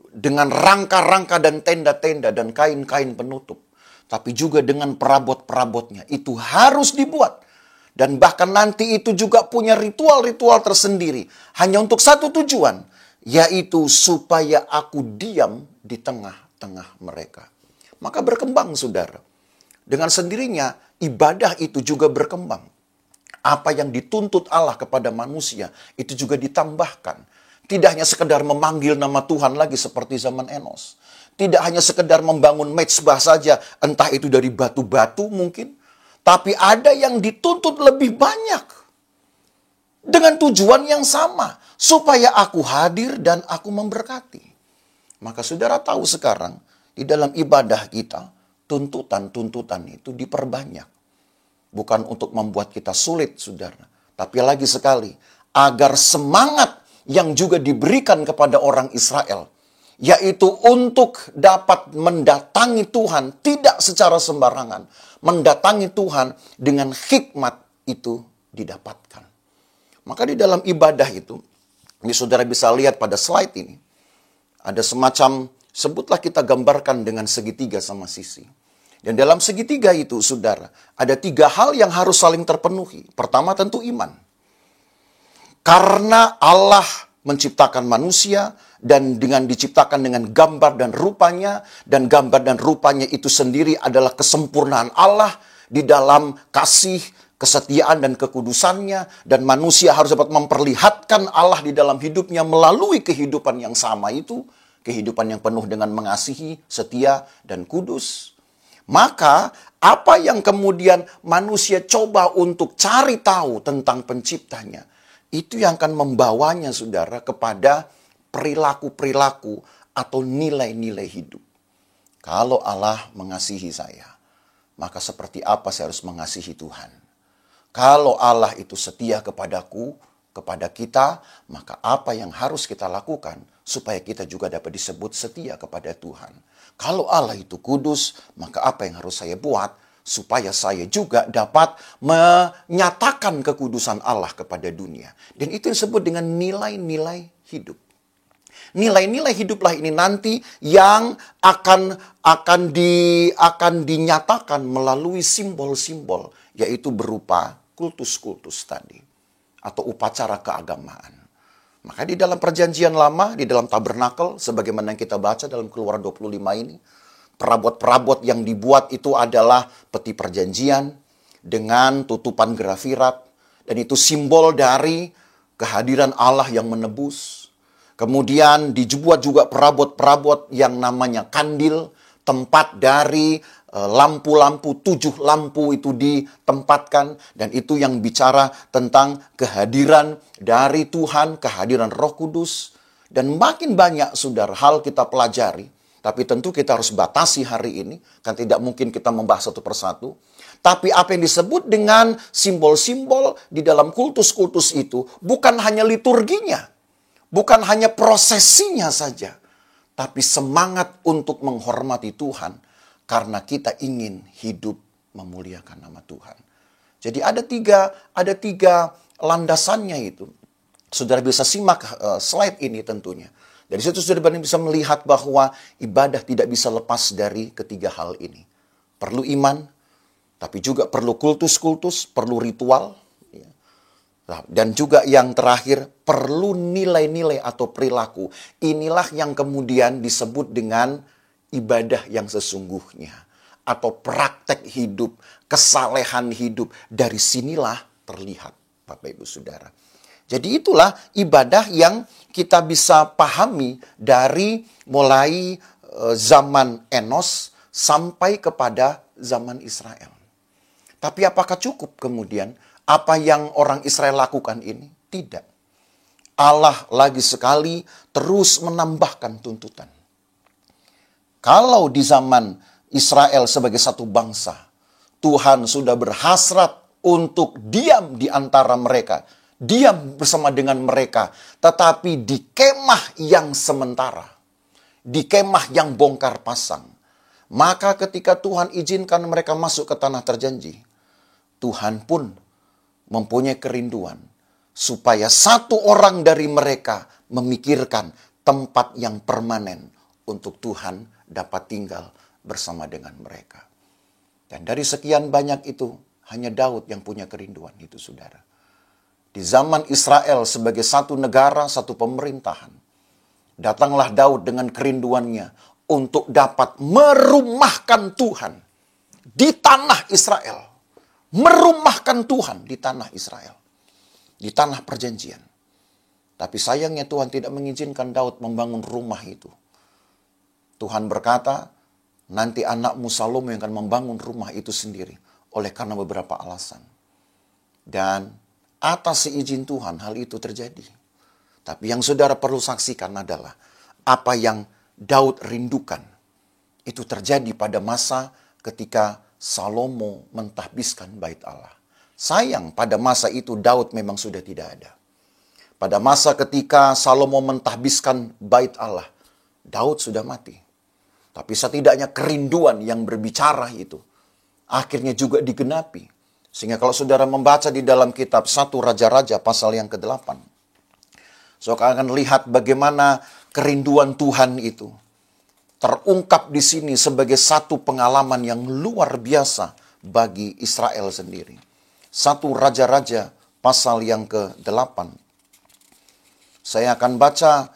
dengan rangka-rangka dan tenda-tenda dan kain-kain penutup, tapi juga dengan perabot-perabotnya. Itu harus dibuat. Dan bahkan nanti itu juga punya ritual-ritual tersendiri. Hanya untuk satu tujuan, yaitu supaya aku diam di tengah-tengah mereka. Maka berkembang, saudara. Dengan sendirinya, ibadah itu juga berkembang. Apa yang dituntut Allah kepada manusia, itu juga ditambahkan. Tidak hanya sekedar memanggil nama Tuhan lagi seperti zaman Enos. Tidak hanya sekedar membangun mezbah saja, entah itu dari batu-batu mungkin. Tapi ada yang dituntut lebih banyak. Dengan tujuan yang sama. Supaya aku hadir dan aku memberkati. Maka saudara tahu sekarang, di dalam ibadah kita, tuntutan-tuntutan itu diperbanyak. Bukan untuk membuat kita sulit, saudara. Tapi lagi sekali, agar semangat yang juga diberikan kepada orang Israel, yaitu untuk dapat mendatangi Tuhan tidak secara sembarangan, mendatangi Tuhan dengan hikmat, itu didapatkan. Maka di dalam ibadah itu, ini saudara bisa lihat pada slide ini, ada semacam, sebutlah kita gambarkan dengan segitiga sama sisi. Dan dalam segitiga itu, saudara, ada 3 hal yang harus saling terpenuhi. Pertama tentu iman. Karena Allah menciptakan manusia, dan dengan diciptakan dengan gambar dan rupanya, dan gambar dan rupanya itu sendiri adalah kesempurnaan Allah di dalam kasih, kesetiaan, dan kekudusannya, dan manusia harus dapat memperlihatkan Allah di dalam hidupnya melalui kehidupan yang sama itu, kehidupan yang penuh dengan mengasihi, setia, dan kudus. Maka apa yang kemudian manusia coba untuk cari tahu tentang penciptanya, itu yang akan membawanya, saudara, kepada perilaku-perilaku atau nilai-nilai hidup. Kalau Allah mengasihi saya, maka seperti apa saya harus mengasihi Tuhan? Kalau Allah itu setia kepadaku, kepada kita, maka apa yang harus kita lakukan supaya kita juga dapat disebut setia kepada Tuhan? Kalau Allah itu kudus, maka apa yang harus saya buat supaya saya juga dapat menyatakan kekudusan Allah kepada dunia? Dan itu disebut dengan nilai-nilai hidup. Nilai-nilai hiduplah ini nanti yang akan dinyatakan melalui simbol-simbol, yaitu berupa kultus-kultus tadi atau upacara keagamaan. Maka di dalam perjanjian lama, di dalam tabernakel, sebagaimana yang kita baca dalam Keluaran 25 ini, perabot-perabot yang dibuat itu adalah peti perjanjian dengan tutupan grafirat, dan itu simbol dari kehadiran Allah yang menebus. Kemudian dibuat juga perabot-perabot yang namanya kandil, tempat dari lampu-lampu, 7 lampu itu ditempatkan, dan itu yang bicara tentang kehadiran dari Tuhan, kehadiran Roh Kudus. Dan makin banyak, saudara, hal kita pelajari. Tapi tentu kita harus batasi hari ini, kan tidak mungkin kita membahas satu persatu. Tapi apa yang disebut dengan simbol-simbol di dalam kultus-kultus itu bukan hanya liturginya, bukan hanya prosesinya saja, tapi semangat untuk menghormati Tuhan karena kita ingin hidup memuliakan nama Tuhan. Jadi ada tiga landasannya itu. Saudara bisa simak slide ini tentunya. Dari situ saudara bisa melihat bahwa ibadah tidak bisa lepas dari ketiga hal ini. Perlu iman, tapi juga perlu kultus-kultus, perlu ritual. Dan juga yang terakhir, perlu nilai-nilai atau perilaku. Inilah yang kemudian disebut dengan ibadah yang sesungguhnya. Atau praktek hidup, kesalehan hidup. Dari sinilah terlihat, Bapak Ibu Saudara. Jadi itulah ibadah yang kita bisa pahami dari mulai zaman Enos sampai kepada zaman Israel. Tapi apakah cukup kemudian apa yang orang Israel lakukan ini? Tidak. Allah lagi sekali terus menambahkan tuntutan. Kalau di zaman Israel sebagai satu bangsa, Tuhan sudah berhasrat untuk diam di antara mereka, diam bersama dengan mereka, tetapi di kemah yang sementara, di kemah yang bongkar pasang. Maka ketika Tuhan izinkan mereka masuk ke tanah terjanji, Tuhan pun mempunyai kerinduan supaya satu orang dari mereka memikirkan tempat yang permanen untuk Tuhan dapat tinggal bersama dengan mereka. Dan dari sekian banyak itu, hanya Daud yang punya kerinduan itu, saudara. Di zaman Israel sebagai satu negara, satu pemerintahan, datanglah Daud dengan kerinduannya untuk dapat merumahkan Tuhan di tanah Israel. Merumahkan Tuhan di tanah Israel. Di tanah perjanjian. Tapi sayangnya Tuhan tidak mengizinkan Daud membangun rumah itu. Tuhan berkata, nanti anakmu Salomo yang akan membangun rumah itu sendiri. Oleh karena beberapa alasan. Dan atas seizin Tuhan hal itu terjadi. Tapi yang saudara perlu saksikan adalah apa yang Daud rindukan. Itu terjadi pada masa ketika Salomo mentahbiskan bait Allah. Sayang pada masa itu Daud memang sudah tidak ada. Pada masa ketika Salomo mentahbiskan bait Allah, Daud sudah mati. Tapi setidaknya kerinduan yang berbicara itu akhirnya juga digenapi. Sehingga kalau saudara membaca di dalam kitab 1 Raja-Raja pasal yang ke-8, saudara akan lihat bagaimana kerinduan Tuhan itu terungkap di sini sebagai satu pengalaman yang luar biasa bagi Israel sendiri. 1 Raja-Raja pasal yang ke-8. Saya akan baca,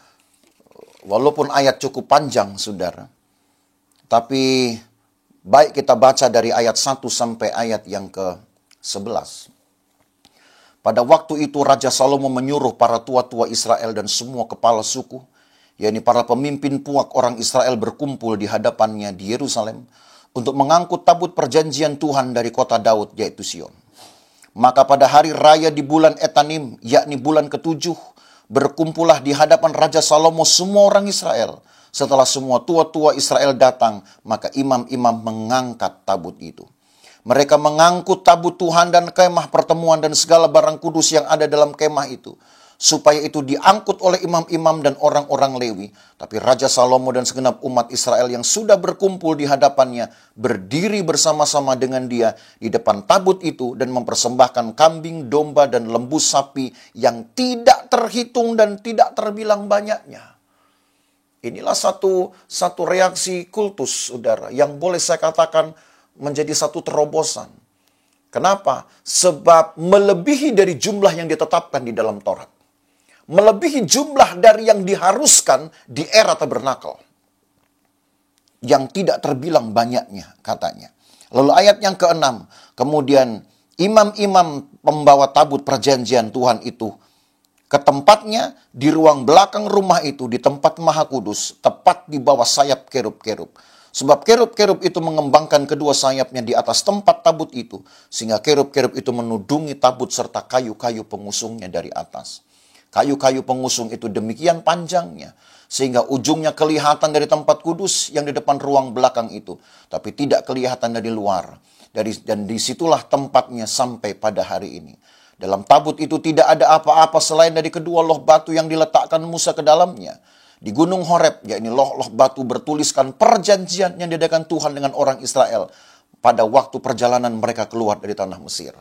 walaupun ayat cukup panjang, saudara. Tapi baik kita baca dari ayat 1 sampai ayat yang ke-11. Pada waktu itu Raja Salomo menyuruh para tua-tua Israel dan semua kepala suku, yakni para pemimpin puak orang Israel, berkumpul di hadapannya di Yerusalem untuk mengangkut tabut perjanjian Tuhan dari kota Daud, yaitu Sion. Maka pada hari raya di bulan Etanim, yakni bulan ke-7, berkumpullah di hadapan Raja Salomo semua orang Israel. Setelah semua tua-tua Israel datang, maka imam-imam mengangkat tabut itu. Mereka mengangkut tabut Tuhan dan kemah pertemuan dan segala barang kudus yang ada dalam kemah itu, supaya itu diangkut oleh imam-imam dan orang-orang Lewi. Tapi Raja Salomo dan segenap umat Israel yang sudah berkumpul di hadapannya berdiri bersama-sama dengan dia di depan tabut itu dan mempersembahkan kambing, domba, dan lembu sapi yang tidak terhitung dan tidak terbilang banyaknya. Inilah satu reaksi kultus, saudara, yang boleh saya katakan menjadi satu terobosan. Kenapa? Sebab melebihi dari jumlah yang ditetapkan di dalam Taurat. Melebihi jumlah dari yang diharuskan di era tabernakel. Yang tidak terbilang banyaknya, katanya. Lalu ayat yang ke-6, kemudian imam-imam pembawa tabut perjanjian Tuhan itu ke tempatnya di ruang belakang rumah itu, di tempat Maha Kudus, tepat di bawah sayap kerub-kerub. Sebab kerub-kerub itu mengembangkan kedua sayapnya di atas tempat tabut itu, sehingga kerub-kerub itu menudungi tabut serta kayu-kayu pengusungnya dari atas. Kayu-kayu pengusung itu demikian panjangnya, sehingga ujungnya kelihatan dari tempat kudus yang di depan ruang belakang itu, tapi tidak kelihatan dari luar. Dan disitulah tempatnya sampai pada hari ini. Dalam tabut itu tidak ada apa-apa selain dari kedua loh batu yang diletakkan Musa ke dalamnya. Di Gunung Horeb, yakni loh-loh batu bertuliskan perjanjian yang diadakan Tuhan dengan orang Israel pada waktu perjalanan mereka keluar dari tanah Mesir.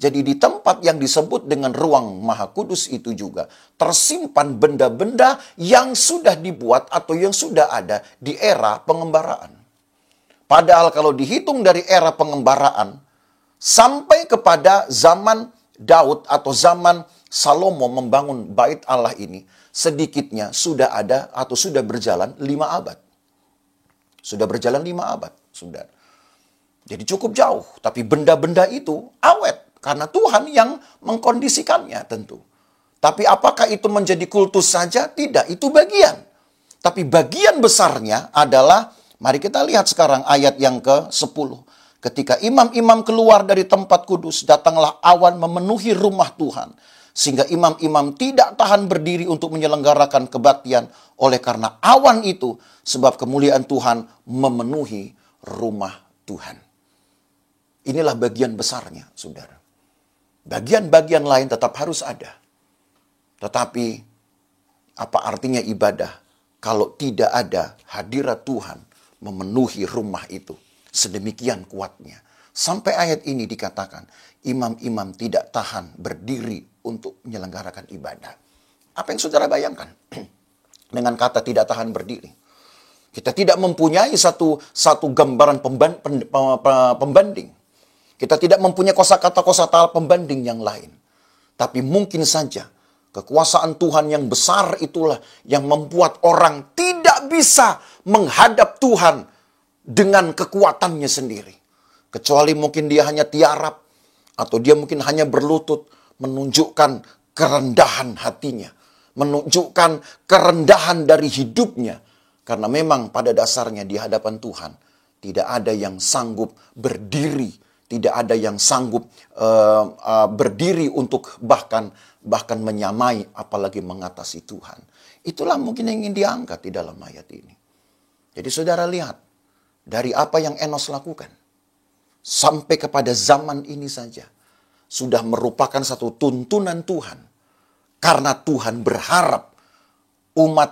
Jadi di tempat yang disebut dengan ruang Maha Kudus itu juga tersimpan benda-benda yang sudah dibuat atau yang sudah ada di era pengembaraan. Padahal kalau dihitung dari era pengembaraan sampai kepada zaman Daud atau zaman Salomo membangun bait Allah ini, sedikitnya sudah ada atau sudah berjalan 5 abad. Sudah berjalan 5 abad, saudara. Jadi cukup jauh, tapi benda-benda itu awet karena Tuhan yang mengkondisikannya tentu. Tapi apakah itu menjadi kultus saja? Tidak, itu bagian. Tapi bagian besarnya adalah, mari kita lihat sekarang ayat yang ke-10. Ketika imam-imam keluar dari tempat kudus, datanglah awan memenuhi rumah Tuhan. Sehingga imam-imam tidak tahan berdiri untuk menyelenggarakan kebaktian oleh karena awan itu, sebab kemuliaan Tuhan memenuhi rumah Tuhan. Inilah bagian besarnya, saudara. Bagian-bagian lain tetap harus ada. Tetapi apa artinya ibadah kalau tidak ada hadirat Tuhan memenuhi rumah itu? Sedemikian kuatnya. Sampai ayat ini dikatakan, imam-imam tidak tahan berdiri untuk menyelenggarakan ibadah. Apa yang saudara bayangkan dengan kata tidak tahan berdiri? Kita tidak mempunyai satu gambaran pembanding. Kita tidak mempunyai kosakata pembanding yang lain. Tapi mungkin saja kekuasaan Tuhan yang besar itulah yang membuat orang tidak bisa menghadap Tuhan dengan kekuatannya sendiri. Kecuali mungkin dia hanya tiarap, atau dia mungkin hanya berlutut, menunjukkan kerendahan hatinya, menunjukkan kerendahan dari hidupnya. Karena memang pada dasarnya di hadapan Tuhan, tidak ada yang sanggup berdiri, tidak ada yang sanggup berdiri untuk bahkan menyamai, apalagi mengatasi Tuhan. Itulah mungkin yang ingin diangkat di dalam ayat ini. Jadi saudara lihat, dari apa yang Enos lakukan, sampai kepada zaman ini saja, sudah merupakan satu tuntunan Tuhan. Karena Tuhan berharap umat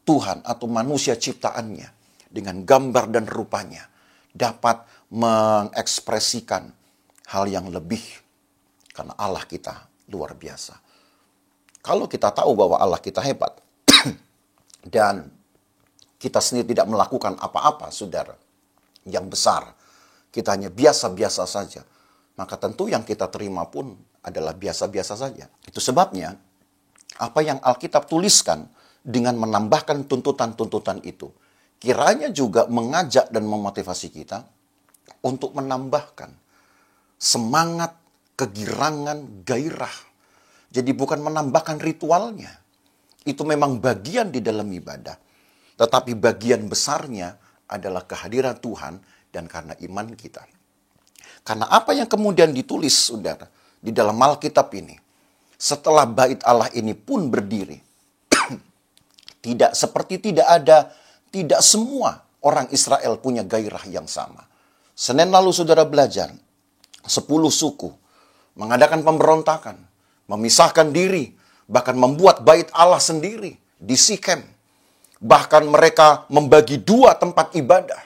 Tuhan atau manusia ciptaannya dengan gambar dan rupanya dapat mengekspresikan hal yang lebih. Karena Allah kita luar biasa. Kalau kita tahu bahwa Allah kita hebat, dan kita sendiri tidak melakukan apa-apa, saudara, yang besar. Kita hanya biasa-biasa saja. Maka tentu yang kita terima pun adalah biasa-biasa saja. Itu sebabnya apa yang Alkitab tuliskan dengan menambahkan tuntutan-tuntutan itu, kiranya juga mengajak dan memotivasi kita untuk menambahkan semangat, kegirangan, gairah. Jadi bukan menambahkan ritualnya. Itu memang bagian di dalam ibadah. Tetapi bagian besarnya adalah kehadiran Tuhan dan karena iman kita. Karena apa yang kemudian ditulis, saudara, di dalam Alkitab ini, setelah bait Allah ini pun berdiri, tidak semua orang Israel punya gairah yang sama. Senin lalu saudara belajar, 10 suku mengadakan pemberontakan, memisahkan diri, bahkan membuat bait Allah sendiri di Sikem. Bahkan mereka membagi 2 tempat ibadah.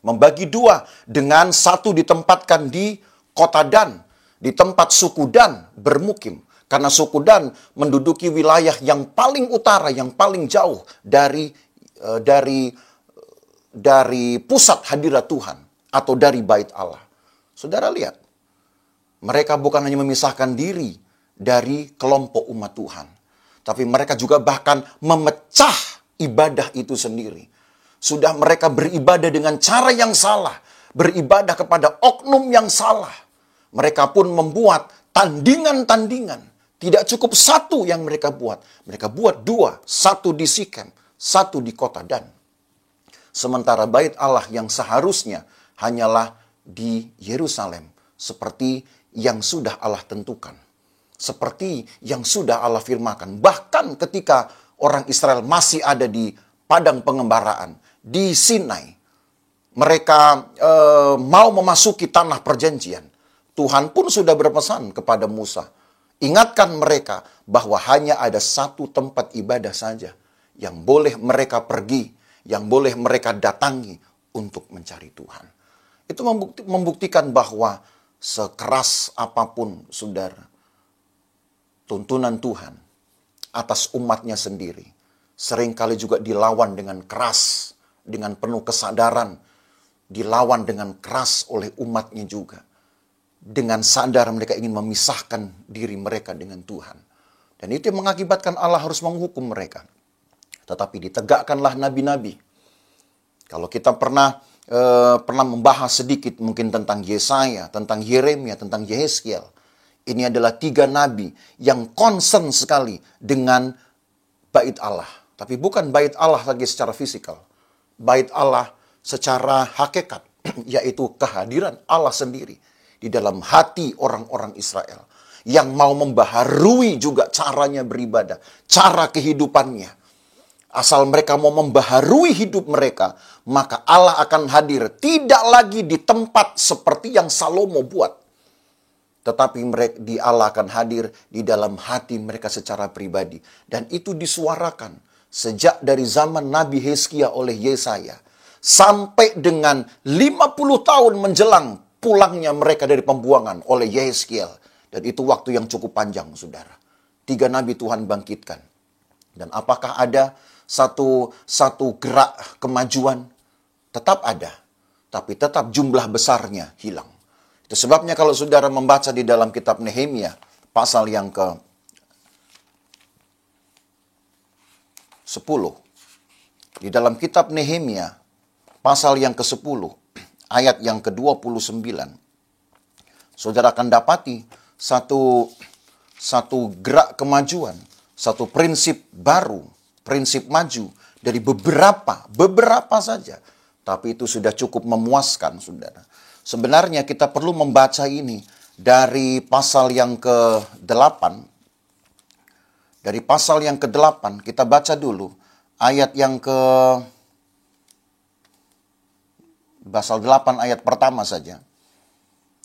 Membagi 2, dengan satu ditempatkan di kota Dan, di tempat suku Dan bermukim. Karena suku Dan menduduki wilayah yang paling utara, yang paling jauh dari pusat hadirat Tuhan atau dari bait Allah. Saudara lihat, mereka bukan hanya memisahkan diri dari kelompok umat Tuhan, tapi mereka juga bahkan memecah ibadah itu sendiri. Sudah mereka beribadah dengan cara yang salah, beribadah kepada oknum yang salah. Mereka pun membuat tandingan-tandingan. Tidak cukup satu yang mereka buat. Mereka buat 2, satu di Sikem, satu di kota Dan. Sementara bait Allah yang seharusnya hanyalah di Yerusalem, seperti yang sudah Allah tentukan. Seperti yang sudah Allah firmakan. Bahkan ketika orang Israel masih ada di padang pengembaraan, di Sinai, mereka mau memasuki tanah perjanjian. Tuhan pun sudah berpesan kepada Musa, ingatkan mereka bahwa hanya ada satu tempat ibadah saja yang boleh mereka pergi, yang boleh mereka datangi untuk mencari Tuhan. Itu membuktikan bahwa sekeras apapun, saudara, tuntunan Tuhan atas umatnya sendiri seringkali juga dilawan dengan keras, dengan penuh kesadaran, dilawan dengan keras oleh umatnya juga. Dengan sadar mereka ingin memisahkan diri mereka dengan Tuhan. Dan itu yang mengakibatkan Allah harus menghukum mereka. Tetapi ditegakkanlah nabi-nabi. Kalau kita pernah membahas sedikit mungkin tentang Yesaya, tentang Yeremia, tentang Yehezkiel. Ini adalah 3 nabi yang concern sekali dengan bait Allah. Tapi bukan bait Allah lagi secara fisikal. Bait Allah secara hakikat, yaitu kehadiran Allah sendiri di dalam hati orang-orang Israel. Yang mau membaharui juga caranya beribadah, cara kehidupannya. Asal mereka mau membaharui hidup mereka, maka Allah akan hadir tidak lagi di tempat seperti yang Salomo buat. Tetapi Allah akan hadir di dalam hati mereka secara pribadi. Dan itu disuarakan sejak dari zaman Nabi Hizkia oleh Yesaya. Sampai dengan 50 tahun menjelang pulangnya mereka dari pembuangan oleh Yehezkiel. Dan itu waktu yang cukup panjang, saudara. 3 nabi Tuhan bangkitkan. Dan apakah ada satu gerak kemajuan? Tetap ada. Tapi tetap jumlah besarnya hilang. Itu sebabnya kalau saudara membaca di dalam kitab Nehemia, pasal yang ke-10. Di dalam kitab Nehemia, pasal yang ke-10, ayat yang ke-29. Saudara akan dapati satu gerak kemajuan, satu prinsip baru, prinsip maju dari beberapa saja. Tapi itu sudah cukup memuaskan, saudara. Sebenarnya kita perlu membaca ini dari pasal yang ke-8. Dari pasal yang ke-8 kita baca dulu ayat yang pasal 8 ayat pertama saja.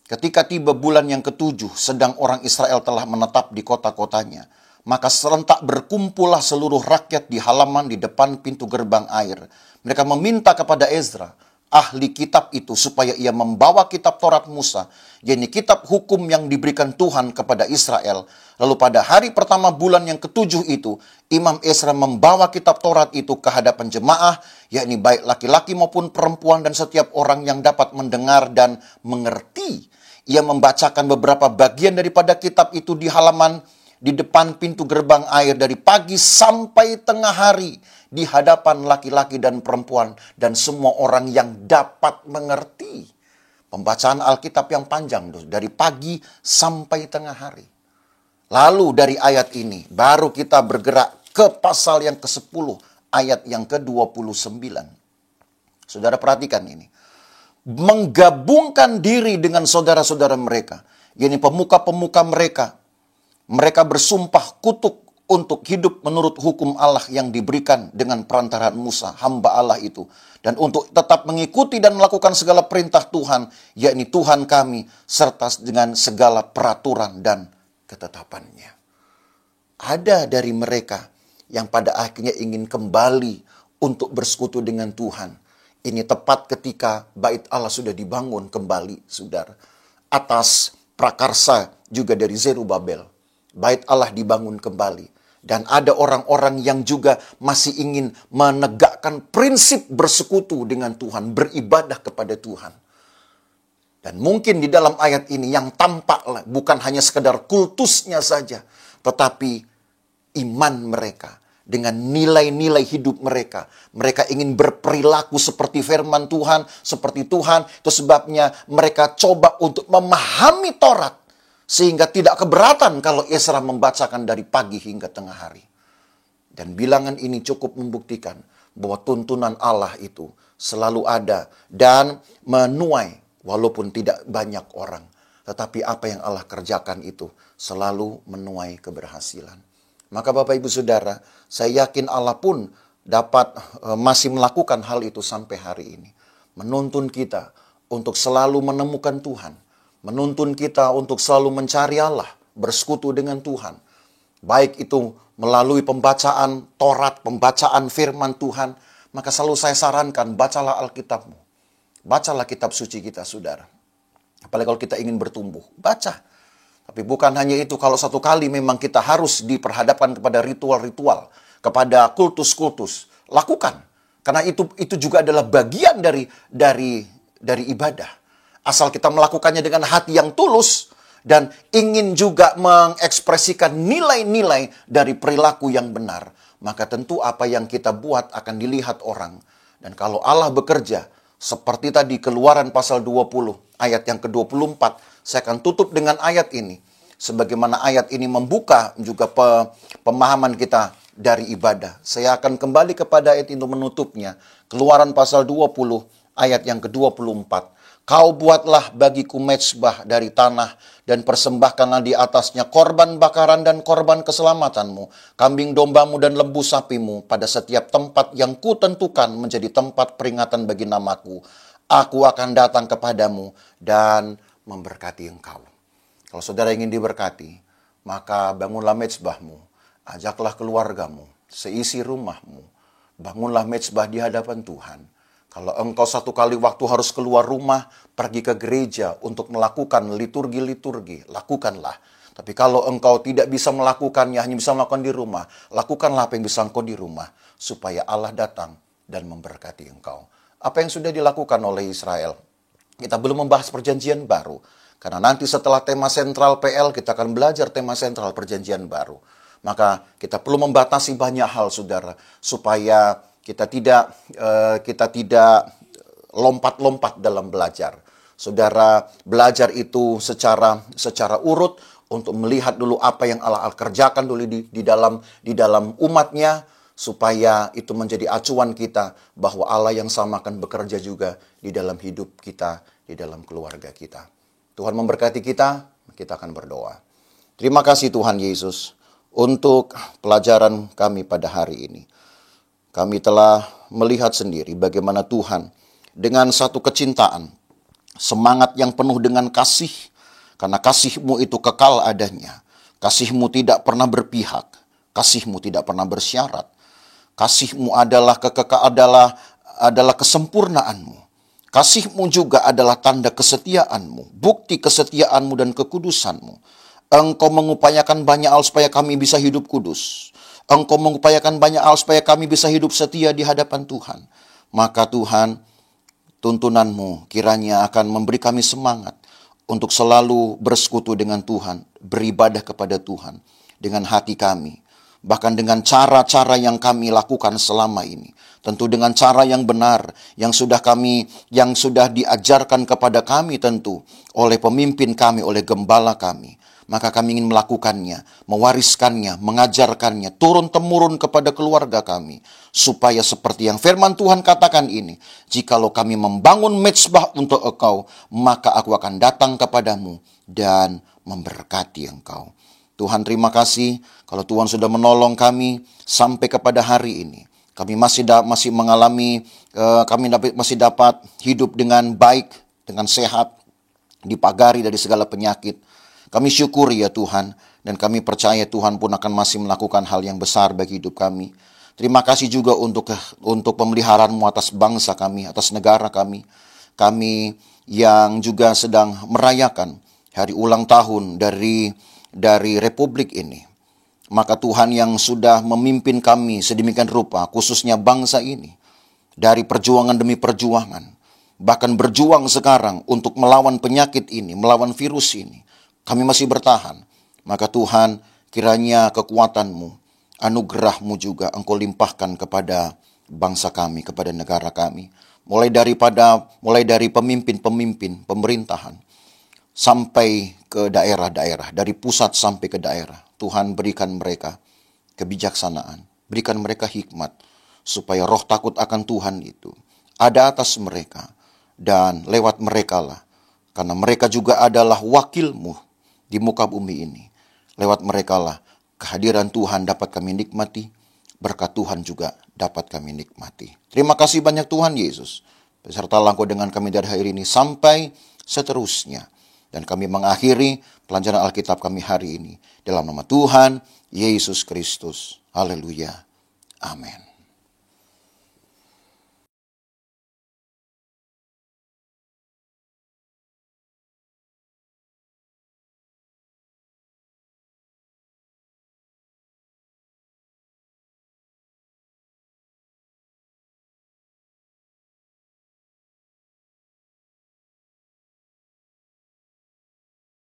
Ketika tiba bulan yang ke-7, sedang orang Israel telah menetap di kota-kotanya, maka serentak berkumpullah seluruh rakyat di halaman di depan pintu gerbang air. Mereka meminta kepada Ezra, ahli kitab itu supaya ia membawa kitab Taurat Musa, yakni kitab hukum yang diberikan Tuhan kepada Israel. Lalu pada hari pertama bulan yang ketujuh itu, Imam Ezra membawa kitab Taurat itu ke hadapan jemaah, yakni baik laki-laki maupun perempuan dan setiap orang yang dapat mendengar dan mengerti. Ia membacakan beberapa bagian daripada kitab itu di halaman di depan pintu gerbang air dari pagi sampai tengah hari di hadapan laki-laki dan perempuan dan semua orang yang dapat mengerti. Pembacaan Alkitab yang panjang dari pagi sampai tengah hari. Lalu dari ayat ini baru kita bergerak ke pasal yang ke-10 ayat yang ke-29. Saudara perhatikan ini. Menggabungkan diri dengan saudara-saudara mereka, yakni pemuka-pemuka mereka. Mereka bersumpah kutuk untuk hidup menurut hukum Allah yang diberikan dengan perantaraan Musa, hamba Allah itu. Dan untuk tetap mengikuti dan melakukan segala perintah Tuhan, yakni Tuhan kami, serta dengan segala peraturan dan ketetapannya. Ada dari mereka yang pada akhirnya ingin kembali untuk bersekutu dengan Tuhan. Ini tepat ketika bait Allah sudah dibangun kembali, saudara. Atas prakarsa juga dari Zerubabel. Bait Allah dibangun kembali. Dan ada orang-orang yang juga masih ingin menegakkan prinsip bersekutu dengan Tuhan, beribadah kepada Tuhan. Dan mungkin di dalam ayat ini yang tampak bukan hanya sekedar kultusnya saja, tetapi iman mereka dengan nilai-nilai hidup mereka. Mereka ingin berperilaku seperti firman Tuhan, seperti Tuhan. Itu sebabnya mereka coba untuk memahami Taurat. Sehingga tidak keberatan kalau Ezra membacakan dari pagi hingga tengah hari. Dan bilangan ini cukup membuktikan bahwa tuntunan Allah itu selalu ada dan menuai walaupun tidak banyak orang. Tetapi apa yang Allah kerjakan itu selalu menuai keberhasilan. Maka Bapak Ibu Saudara, saya yakin Allah pun dapat masih melakukan hal itu sampai hari ini. Menuntun kita untuk selalu menemukan Tuhan. Menuntun kita untuk selalu mencari Allah, bersekutu dengan Tuhan. Baik itu melalui pembacaan Taurat, pembacaan firman Tuhan, maka selalu saya sarankan, bacalah Alkitabmu. Bacalah kitab suci kita, saudara. Apalagi kalau kita ingin bertumbuh, baca. Tapi bukan hanya itu, kalau satu kali memang kita harus diperhadapkan kepada ritual-ritual, kepada kultus-kultus, lakukan. Karena itu juga adalah bagian dari ibadah. Asal kita melakukannya dengan hati yang tulus dan ingin juga mengekspresikan nilai-nilai dari perilaku yang benar, maka tentu apa yang kita buat akan dilihat orang. Dan kalau Allah bekerja, seperti tadi Keluaran pasal 20 ayat yang ke-24, saya akan tutup dengan ayat ini. Sebagaimana ayat ini membuka juga pemahaman kita dari ibadah. Saya akan kembali kepada ayat itu menutupnya. Keluaran pasal 20 ayat yang ke-24. Kau buatlah bagiku mezbah dari tanah dan persembahkanlah di atasnya korban bakaran dan korban keselamatanmu, kambing dombamu dan lembu sapimu pada setiap tempat yang kutentukan menjadi tempat peringatan bagi namaku. Aku akan datang kepadamu dan memberkati engkau. Kalau saudara ingin diberkati, maka bangunlah mezbahmu, ajaklah keluargamu, seisi rumahmu, bangunlah mezbah di hadapan Tuhan. Kalau engkau satu kali waktu harus keluar rumah, pergi ke gereja untuk melakukan liturgi-liturgi, lakukanlah. Tapi kalau engkau tidak bisa melakukannya, hanya bisa melakukan di rumah, lakukanlah apa yang bisa engkau di rumah, supaya Allah datang dan memberkati engkau. Apa yang sudah dilakukan oleh Israel? Kita belum membahas perjanjian baru. Karena nanti setelah tema sentral PL, kita akan belajar tema sentral perjanjian baru. Maka kita perlu membatasi banyak hal, saudara, supaya kita tidak lompat-lompat dalam belajar. Saudara, belajar itu secara urut untuk melihat dulu apa yang Allah kerjakan dulu di dalam umatnya, supaya itu menjadi acuan kita bahwa Allah yang sama akan bekerja juga di dalam hidup kita, di dalam keluarga kita. Tuhan memberkati kita akan berdoa. Terima kasih Tuhan Yesus untuk pelajaran kami pada hari ini. Kami telah melihat sendiri bagaimana Tuhan dengan satu kecintaan, semangat yang penuh dengan kasih, karena kasih-Mu itu kekal adanya. Kasih-Mu tidak pernah berpihak, kasih-Mu tidak pernah bersyarat. Kasih-Mu adalah kesempurnaan-Mu. Kasih-Mu juga adalah tanda kesetiaan-Mu, bukti kesetiaan-Mu dan kekudusan-Mu. Engkau mengupayakan banyak hal supaya kami bisa hidup kudus. Engkau mengupayakan banyak hal supaya kami bisa hidup setia di hadapan Tuhan. Maka Tuhan, tuntunan-Mu kiranya akan memberi kami semangat untuk selalu bersekutu dengan Tuhan, beribadah kepada Tuhan dengan hati kami. Bahkan dengan cara-cara yang kami lakukan selama ini. Tentu dengan cara yang benar, yang sudah diajarkan kepada kami tentu oleh pemimpin kami, oleh gembala kami. Maka kami ingin melakukannya, mewariskannya, mengajarkannya, turun-temurun kepada keluarga kami. Supaya seperti yang firman Tuhan katakan ini, jikalau kami membangun mezbah untuk Engkau, maka aku akan datang kepadamu dan memberkati engkau. Tuhan, terima kasih kalau Tuhan sudah menolong kami sampai kepada hari ini. Kami masih mengalami, masih dapat hidup dengan baik, dengan sehat, dipagari dari segala penyakit. Kami syukuri ya Tuhan, dan kami percaya Tuhan pun akan masih melakukan hal yang besar bagi hidup kami. Terima kasih juga untuk pemeliharaan-Mu atas bangsa kami, atas negara kami. Kami yang juga sedang merayakan hari ulang tahun dari Republik ini. Maka Tuhan yang sudah memimpin kami sedemikian rupa, khususnya bangsa ini, dari perjuangan demi perjuangan, bahkan berjuang sekarang untuk melawan penyakit ini, melawan virus ini, kami masih bertahan. Maka Tuhan, kiranya kekuatan-Mu, anugerah-Mu juga Engkau limpahkan kepada bangsa kami, kepada negara kami. Mulai dari pemimpin-pemimpin pemerintahan, sampai ke daerah-daerah, dari pusat sampai ke daerah. Tuhan, berikan mereka kebijaksanaan, berikan mereka hikmat, supaya roh takut akan Tuhan itu ada atas mereka, dan lewat merekalah, karena mereka juga adalah wakil-Mu di muka bumi ini. Lewat merekalah kehadiran Tuhan dapat kami nikmati, berkat Tuhan juga dapat kami nikmati. Terima kasih banyak Tuhan Yesus, besertalah Engkau dengan kami dari hari ini sampai seterusnya. Dan kami mengakhiri pelajaran Alkitab kami hari ini dalam nama Tuhan Yesus Kristus. Haleluya. Amin.